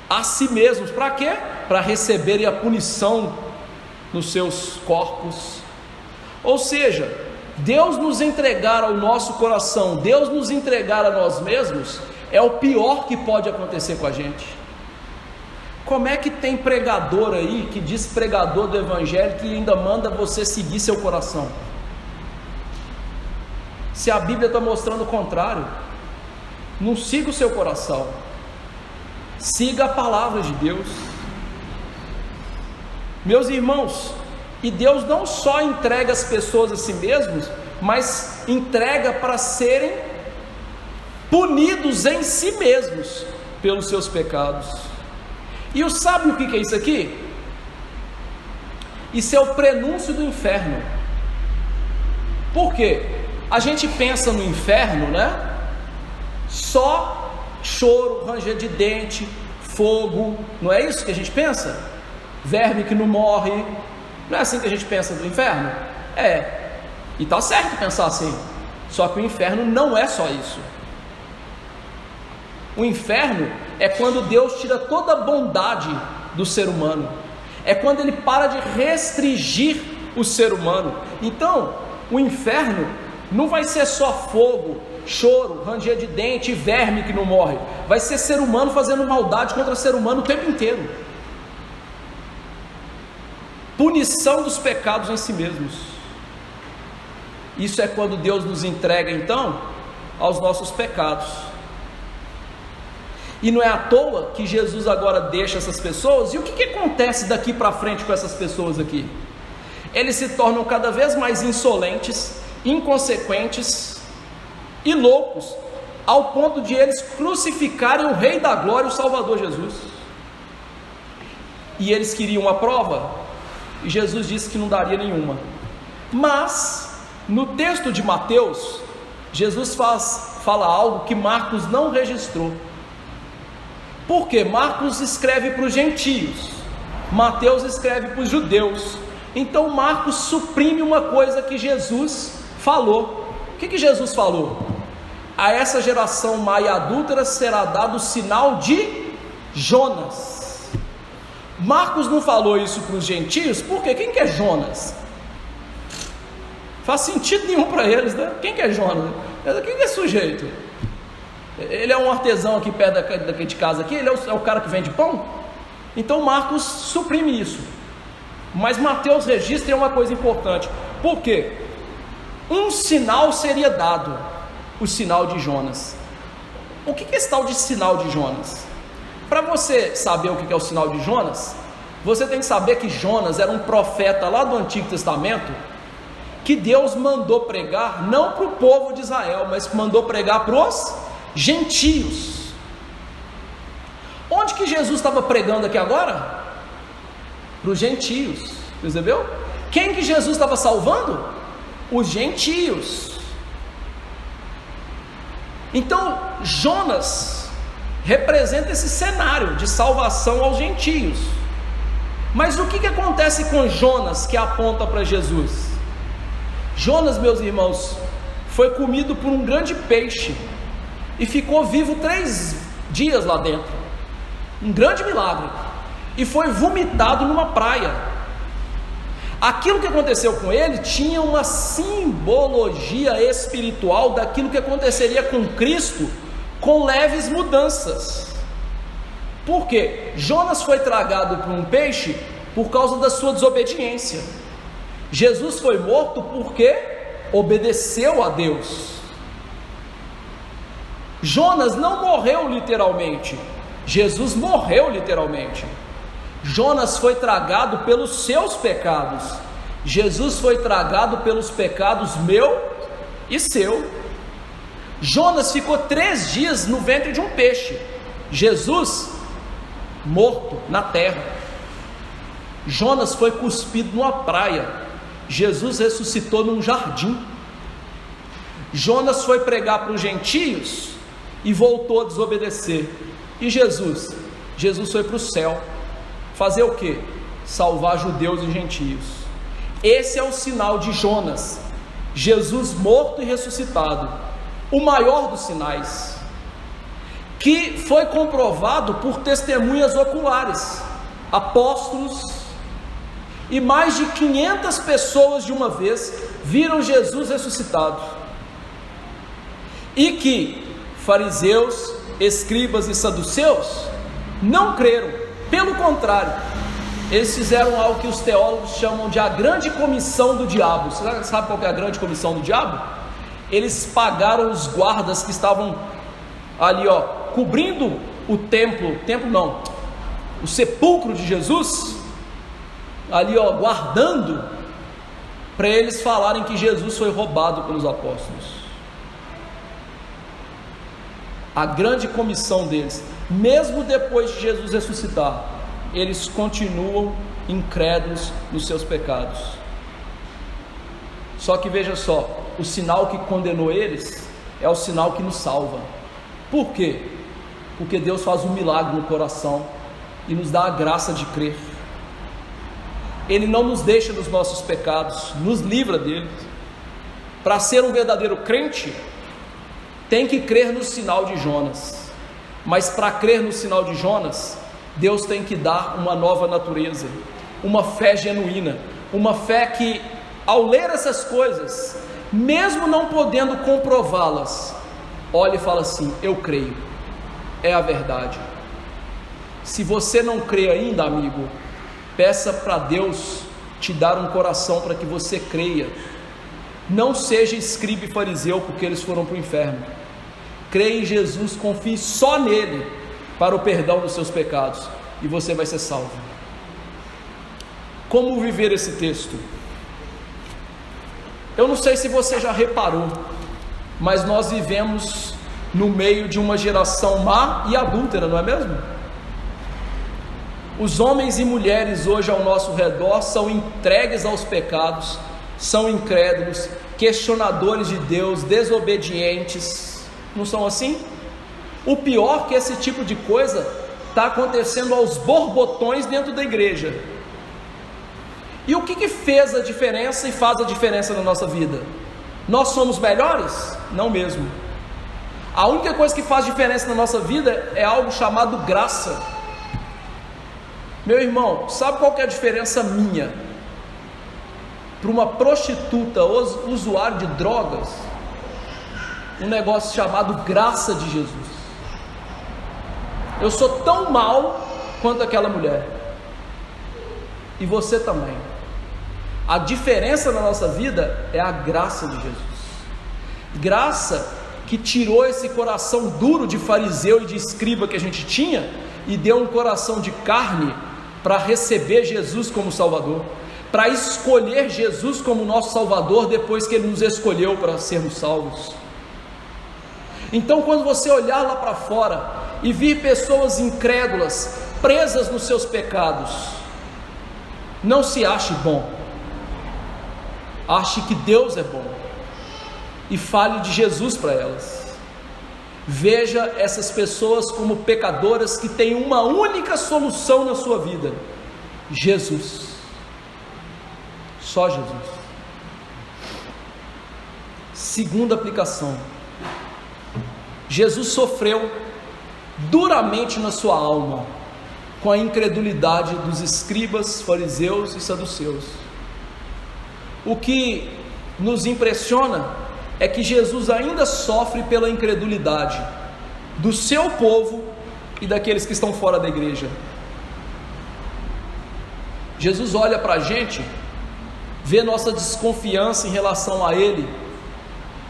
a si mesmos. Para quê? Para receberem a punição nos seus corpos. Ou seja, Deus nos entregar ao nosso coração, Deus nos entregar a nós mesmos, é o pior que pode acontecer com a gente. Como é que tem pregador aí, que diz pregador do evangelho, que ainda manda você seguir seu coração? Se a Bíblia está mostrando o contrário. Não siga o seu coração, siga a palavra de Deus. Meus irmãos, e Deus não só entrega as pessoas a si mesmos, mas entrega para serem punidos em si mesmos pelos seus pecados. E sabe o que é isso aqui? Isso é o prenúncio do inferno. Por quê? A gente pensa no inferno, né? Só choro, ranger de dente, fogo, não é isso que a gente pensa? Verme que não morre, não é assim que a gente pensa do inferno? É, e está certo pensar assim, só que o inferno não é só isso. O inferno é quando Deus tira toda a bondade do ser humano, é quando Ele para de restringir o ser humano. Então, o inferno não vai ser só fogo, choro, ranger de dente e verme que não morre, vai ser ser humano fazendo maldade contra ser humano o tempo inteiro. Punição dos pecados em si mesmos. Isso é quando Deus nos entrega então aos nossos pecados. E não é à toa que Jesus agora deixa essas pessoas. E o que acontece daqui para frente com essas pessoas aqui? Eles se tornam cada vez mais insolentes, inconsequentes e loucos, ao ponto de eles crucificarem o Rei da Glória, o Salvador Jesus. E eles queriam uma prova, e Jesus disse que não daria nenhuma. Mas no texto de Mateus, Jesus fala algo que Marcos não registrou. Porque Marcos escreve para os gentios, Mateus escreve para os judeus. Então Marcos suprime uma coisa que Jesus falou. O que Jesus falou? A essa geração má e adúltera será dado o sinal de Jonas. Marcos não falou isso para os gentios, porque quem que é Jonas? Faz sentido nenhum para eles, né? Quem que é Jonas? Quem que é sujeito? Ele é um artesão aqui perto daqui de casa aqui? Ele é o cara que vende pão? Então Marcos suprime isso. Mas Mateus registra uma coisa importante. Por quê? Um sinal seria dado, o sinal de Jonas. O que é esse tal de sinal de Jonas? Para você saber o que é o sinal de Jonas, você tem que saber que Jonas era um profeta lá do Antigo Testamento, que Deus mandou pregar não para o povo de Israel, mas mandou pregar para os gentios. Onde que Jesus estava pregando aqui agora? Para os gentios, percebeu? Quem que Jesus estava salvando? os gentios. Então, Jonas representa esse cenário de salvação aos gentios. Mas o que acontece com Jonas que aponta para Jesus? Jonas, meus irmãos, foi comido por um grande peixe e ficou vivo 3 dias lá dentro. Um grande milagre. E foi vomitado numa praia. Aquilo que aconteceu com ele tinha uma simbologia espiritual daquilo que aconteceria com Cristo, com leves mudanças. Por quê? Jonas foi tragado por um peixe por causa da sua desobediência. Jesus foi morto porque obedeceu a Deus. Jonas não morreu literalmente, Jesus morreu literalmente. Jonas foi tragado pelos seus pecados, Jesus foi tragado pelos pecados meu e seu. Jonas ficou 3 dias no ventre de um peixe, Jesus morto na terra. Jonas foi cuspido numa praia, Jesus ressuscitou num jardim. Jonas foi pregar para os gentios e voltou a desobedecer. E Jesus foi para o céu, fazer o que? Salvar judeus e gentios. Esse é o sinal de Jonas, Jesus morto e ressuscitado, o maior dos sinais, que foi comprovado por testemunhas oculares, apóstolos, e mais de 500 pessoas de uma vez viram Jesus ressuscitado, e que fariseus, escribas e saduceus não creram, pelo contrário, eles fizeram algo que os teólogos chamam de a grande comissão do diabo. Você sabe qual que é a grande comissão do diabo? Eles pagaram os guardas que estavam ali, cobrindo o templo não, o sepulcro de Jesus, ali, guardando, para eles falarem que Jesus foi roubado pelos apóstolos. A grande comissão deles, mesmo depois de Jesus ressuscitar, eles continuam incrédulos nos seus pecados. Só que veja só, o sinal que condenou eles é o sinal que nos salva. Por quê? Porque Deus faz um milagre no coração e nos dá a graça de crer. Ele não nos deixa nos nossos pecados, nos livra deles. Para ser um verdadeiro crente, tem que crer no sinal de Jonas. Mas para crer no sinal de Jonas, Deus tem que dar uma nova natureza, uma fé genuína, uma fé que, ao ler essas coisas, mesmo não podendo comprová-las, olha e fala assim: eu creio, é a verdade. Se você não crê ainda, amigo, peça para Deus te dar um coração para que você creia. Não seja escriba e fariseu, porque eles foram para o inferno. Creia em Jesus, confie só nele para o perdão dos seus pecados, e você vai ser salvo. Como viver esse texto? Eu não sei se você já reparou, mas nós vivemos no meio de uma geração má e adúltera, não é mesmo? Os homens e mulheres hoje ao nosso redor são entregues aos pecados, são incrédulos, questionadores de Deus, desobedientes. Não são assim? O pior é que esse tipo de coisa está acontecendo aos borbotões dentro da igreja. E o que fez a diferença e faz a diferença na nossa vida? Nós somos melhores? Não mesmo. A única coisa que faz diferença na nossa vida é algo chamado graça. Meu irmão, sabe qual que é a diferença minha para uma prostituta usuária de drogas? Um negócio chamado graça de Jesus. Eu sou tão mal quanto aquela mulher, e você também. A diferença na nossa vida é a graça de Jesus. Graça que tirou esse coração duro de fariseu e de escriba que a gente tinha e deu um coração de carne para receber Jesus como Salvador, para escolher Jesus como nosso Salvador depois que Ele nos escolheu para sermos salvos. Então, quando você olhar lá para fora e vir pessoas incrédulas, presas nos seus pecados, não se ache bom. ache que Deus é bom e fale de Jesus para elas. Veja essas pessoas como pecadoras que têm uma única solução na sua vida: Jesus. Só Jesus. Segunda aplicação: Jesus sofreu duramente na sua alma com a incredulidade dos escribas, fariseus e saduceus. O que nos impressiona é que Jesus ainda sofre pela incredulidade do seu povo e daqueles que estão fora da igreja. Jesus olha para a gente, vê nossa desconfiança em relação a Ele,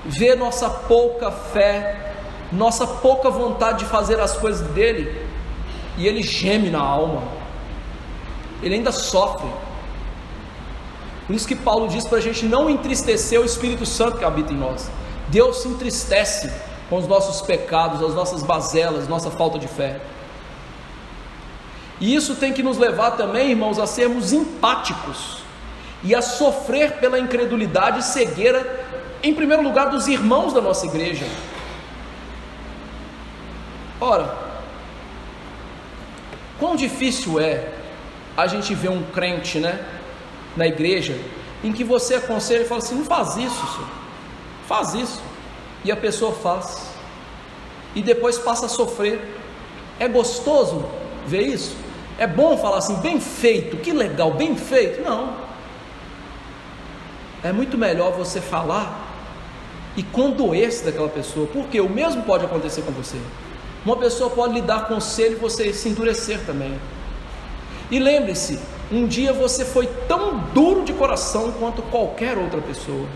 vê nossa pouca fé, nossa pouca vontade de fazer as coisas dele, e Ele geme na alma, Ele ainda sofre. Por isso que Paulo diz para a gente não entristecer o Espírito Santo que habita em nós. Deus se entristece com os nossos pecados, as nossas mazelas, nossa falta de fé. E isso tem que nos levar também, irmãos, a sermos empáticos e a sofrer pela incredulidade e cegueira, em primeiro lugar, dos irmãos da nossa igreja. Ora, quão difícil é a gente ver um crente, na igreja, em que você aconselha e fala assim: não faz isso, senhor, faz isso, e a pessoa faz, e depois passa a sofrer. É gostoso ver isso? É bom falar assim: bem feito, que legal, bem feito? Não, é muito melhor você falar e condoer-se daquela pessoa, porque o mesmo pode acontecer com você. Uma pessoa pode lhe dar conselho e você se endurecer também. E lembre-se, um dia você foi tão duro de coração quanto qualquer outra pessoa.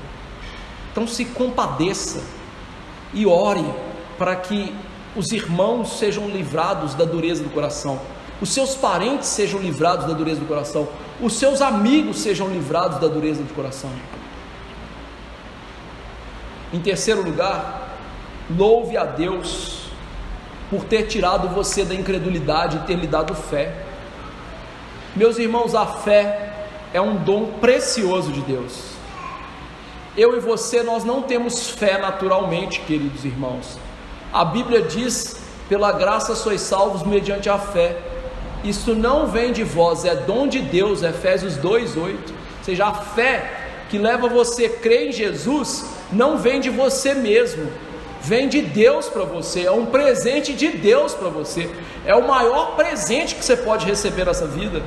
Então se compadeça e ore para que os irmãos sejam livrados da dureza do coração, os seus parentes sejam livrados da dureza do coração, os seus amigos sejam livrados da dureza do coração. Em terceiro lugar, louve a Deus por ter tirado você da incredulidade e ter lhe dado fé. Meus irmãos, a fé é um dom precioso de Deus. Eu e você, nós não temos fé naturalmente, queridos irmãos. A Bíblia diz: pela graça sois salvos mediante a fé. Isso não vem de vós, é dom de Deus, Efésios 2:8. Ou seja, a fé que leva você a crer em Jesus não vem de você mesmo, vem de Deus para você, é um presente de Deus para você, é o maior presente que você pode receber nessa vida.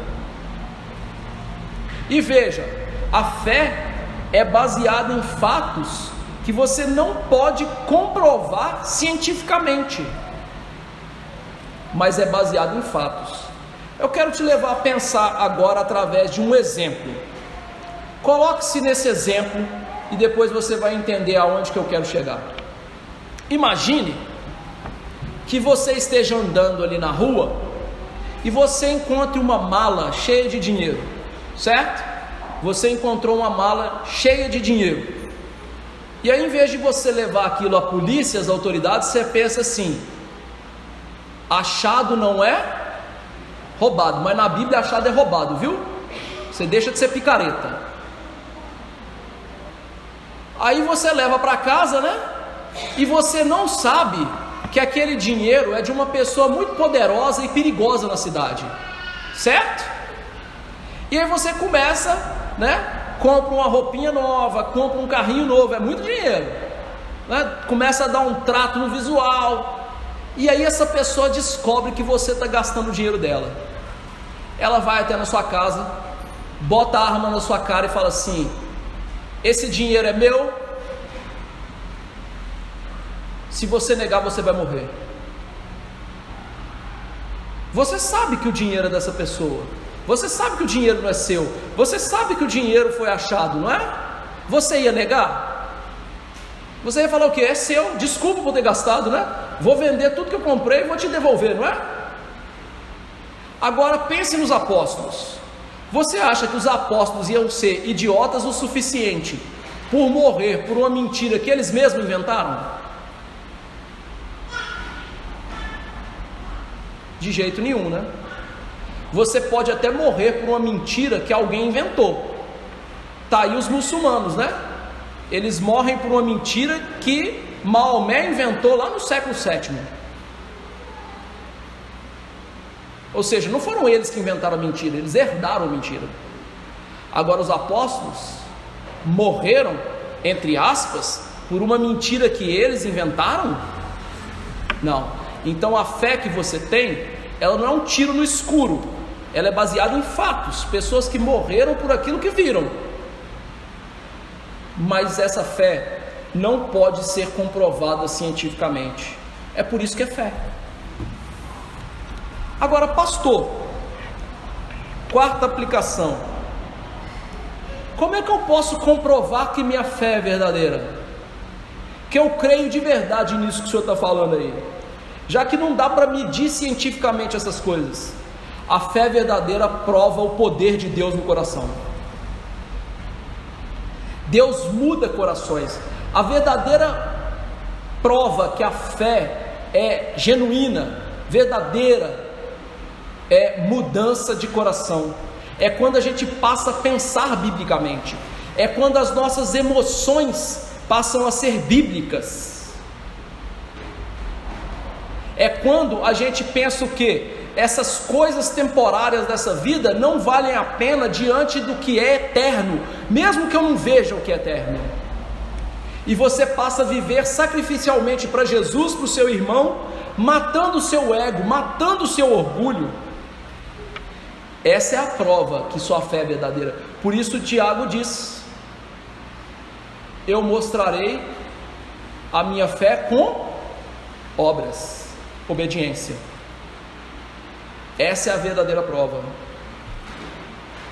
E veja, a fé é baseada em fatos que você não pode comprovar cientificamente, mas é baseado em fatos. Eu quero te levar a pensar agora através de um exemplo. Coloque-se nesse exemplo e depois você vai entender aonde que eu quero chegar. Imagine que você esteja andando ali na rua e você encontre uma mala cheia de dinheiro, certo? Você encontrou uma mala cheia de dinheiro, e aí, em vez de você levar aquilo à polícia, às autoridades, você pensa assim: achado não é roubado, mas na Bíblia achado é roubado, viu? Você deixa de ser picareta. Aí você leva para casa, e você não sabe que aquele dinheiro é de uma pessoa muito poderosa e perigosa na cidade, certo? E aí você começa, compra uma roupinha nova, compra um carrinho novo, é muito dinheiro, começa a dar um trato no visual, e aí essa pessoa descobre que você está gastando o dinheiro dela. Ela vai até na sua casa, bota a arma na sua cara e fala assim: esse dinheiro é meu, se você negar você vai morrer. Você sabe que o dinheiro é dessa pessoa, você sabe que o dinheiro não é seu, você sabe que o dinheiro foi achado, não é? Você ia negar? Você ia falar o quê? É seu, desculpa por ter gastado, vou vender tudo que eu comprei e vou te devolver, não é? Agora pense nos apóstolos. Você acha que os apóstolos iam ser idiotas o suficiente por morrer por uma mentira que eles mesmos inventaram? De jeito nenhum, Você pode até morrer por uma mentira que alguém inventou, Tá aí os muçulmanos, né? Eles morrem por uma mentira que Maomé inventou lá no século VII. Ou seja, não foram eles que inventaram a mentira, eles herdaram a mentira. Agora os apóstolos morreram, entre aspas, por uma mentira que eles inventaram? Não. Então a fé que você tem, ela não é um tiro no escuro, ela é baseada em fatos, pessoas que morreram por aquilo que viram. Mas essa fé não pode ser comprovada cientificamente. É por isso que é fé. Agora, pastor, quarta aplicação: como é que eu posso comprovar que minha fé é verdadeira? Que eu creio de verdade nisso que o senhor está falando aí, já que não dá para medir cientificamente essas coisas. A fé verdadeira prova o poder de Deus no coração. Deus muda corações. A verdadeira prova que a fé é genuína, verdadeira, é mudança de coração. É quando a gente passa a pensar biblicamente. É quando as nossas emoções passam a ser bíblicas. É quando a gente pensa o quê? Essas coisas temporárias dessa vida não valem a pena diante do que é eterno, mesmo que eu não veja o que é eterno. E você passa a viver sacrificialmente para Jesus, para o seu irmão, matando o seu ego, matando o seu orgulho. Essa é a prova que sua fé é verdadeira. Por isso Tiago diz: eu mostrarei a minha fé com obras, obediência. Essa é a verdadeira prova.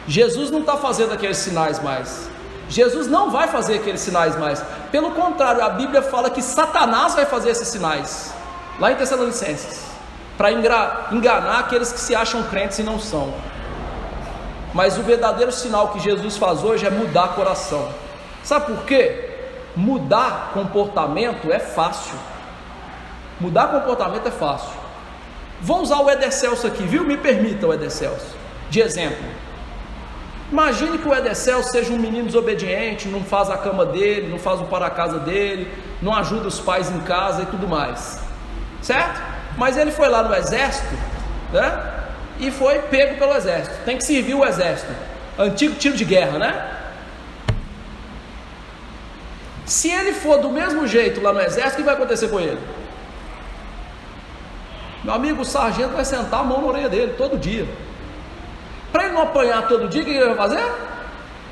Jesus não está fazendo aqueles sinais mais. Jesus não vai fazer aqueles sinais mais. Pelo contrário, a Bíblia fala que Satanás vai fazer esses sinais, lá em Tessalonicenses, para enganar aqueles que se acham crentes e não são. Mas o verdadeiro sinal que Jesus faz hoje é mudar coração. Sabe por quê? Mudar comportamento é fácil. Mudar comportamento é fácil. Vou usar o Edercelso aqui, viu? Me permita o Edercelso de exemplo. Imagine que o Edercelso seja um menino desobediente, não faz a cama dele, não faz o para-casa dele, não ajuda os pais em casa e tudo mais, certo? Mas ele foi lá no exército, né? E foi pego pelo exército, tem que servir o exército, antigo tiro de guerra, né? Se ele for do mesmo jeito lá no exército, o que vai acontecer com ele? Meu amigo, o sargento vai sentar a mão na orelha dele todo dia. Para ele não apanhar todo dia, o que ele vai fazer?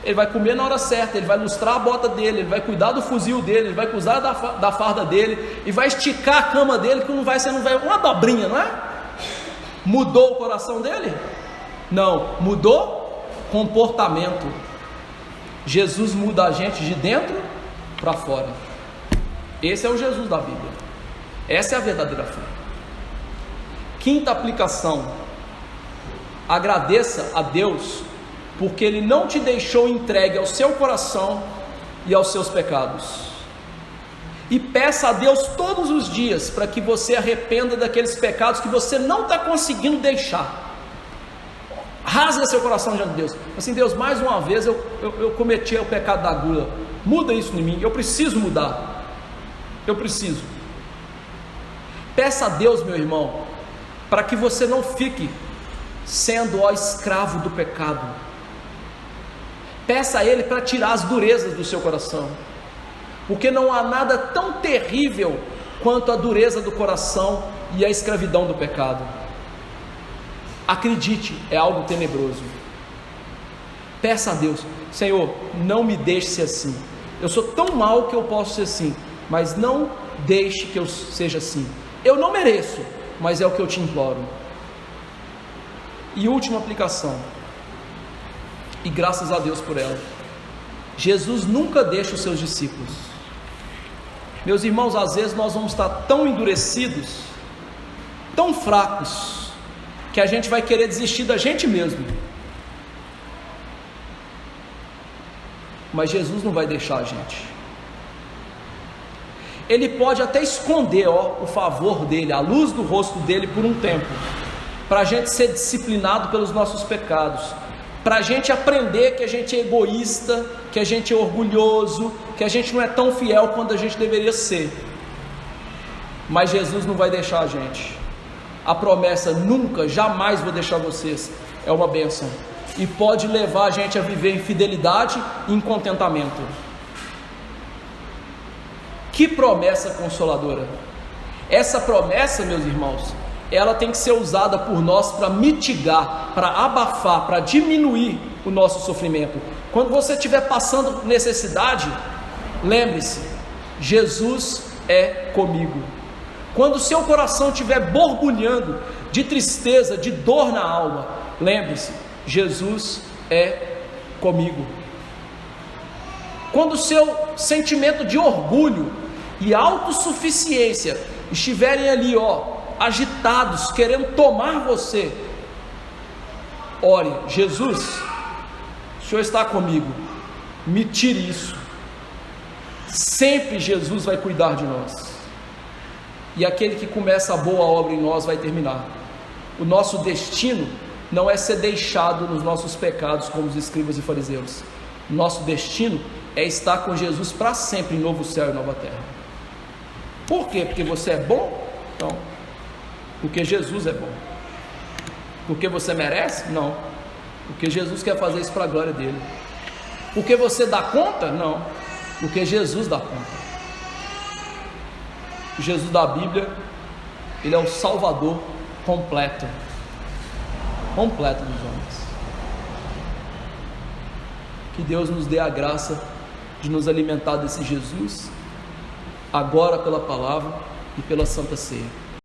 Ele vai comer na hora certa, ele vai lustrar a bota dele, ele vai cuidar do fuzil dele, ele vai cuidar da farda dele, e vai esticar a cama dele, que não vai ser uma dobrinha, não é? Mudou o coração dele? Não, mudou comportamento. Jesus muda a gente de dentro para fora. Esse é o Jesus da Bíblia. Essa é a verdadeira fé. Quinta aplicação: agradeça a Deus porque Ele não te deixou entregue ao seu coração e aos seus pecados. E peça a Deus todos os dias para que você arrependa daqueles pecados que você não está conseguindo deixar. Rasga seu coração diante de Deus. Assim, Deus, mais uma vez eu cometi o pecado da gula. Muda isso em mim, eu preciso mudar. Eu preciso. Peça a Deus, meu irmão, para que você não fique sendo escravo do pecado. Peça a Ele para tirar as durezas do seu coração, porque não há nada tão terrível quanto a dureza do coração e a escravidão do pecado. Acredite, é algo tenebroso. Peça a Deus: Senhor, não me deixe ser assim. Eu sou tão mau que eu posso ser assim, mas não deixe que eu seja assim. Eu não mereço, mas é o que eu te imploro. E última aplicação, e graças a Deus por ela: Jesus nunca deixa os seus discípulos. Meus irmãos, às vezes nós vamos estar tão endurecidos, tão fracos, que a gente vai querer desistir da gente mesmo. Mas Jesus não vai deixar a gente. Ele pode até esconder o favor dele, a luz do rosto dele por um tempo, para a gente ser disciplinado pelos nossos pecados, para a gente aprender que a gente é egoísta, que a gente é orgulhoso, que a gente não é tão fiel quanto a gente deveria ser. Mas Jesus não vai deixar a gente. A promessa, nunca, jamais vou deixar vocês, é uma bênção, e pode levar a gente a viver em fidelidade e em contentamento. Que promessa consoladora! Essa promessa, meus irmãos, ela tem que ser usada por nós para mitigar, para abafar, para diminuir o nosso sofrimento. Quando você estiver passando necessidade, lembre-se, Jesus é comigo. Quando o seu coração estiver borbulhando de tristeza, de dor na alma, lembre-se, Jesus é comigo. Quando o seu sentimento de orgulho e autossuficiência estiverem ali, agitados, querendo tomar você, ore: Jesus, o Senhor está comigo, me tire isso. Sempre Jesus vai cuidar de nós, e aquele que começa a boa obra em nós vai terminar. O nosso destino não é ser deixado nos nossos pecados como os escribas e fariseus. Nosso destino é estar com Jesus para sempre em novo céu e nova terra. Por quê? Porque você é bom? Não. Porque Jesus é bom. Porque você merece? Não. Porque Jesus quer fazer isso para a glória dele. Porque você dá conta? Não. Porque Jesus dá conta. O Jesus da Bíblia, ele é o Salvador completo dos homens. Que Deus nos dê a graça de nos alimentar desse Jesus, agora pela palavra e pela Santa Ceia.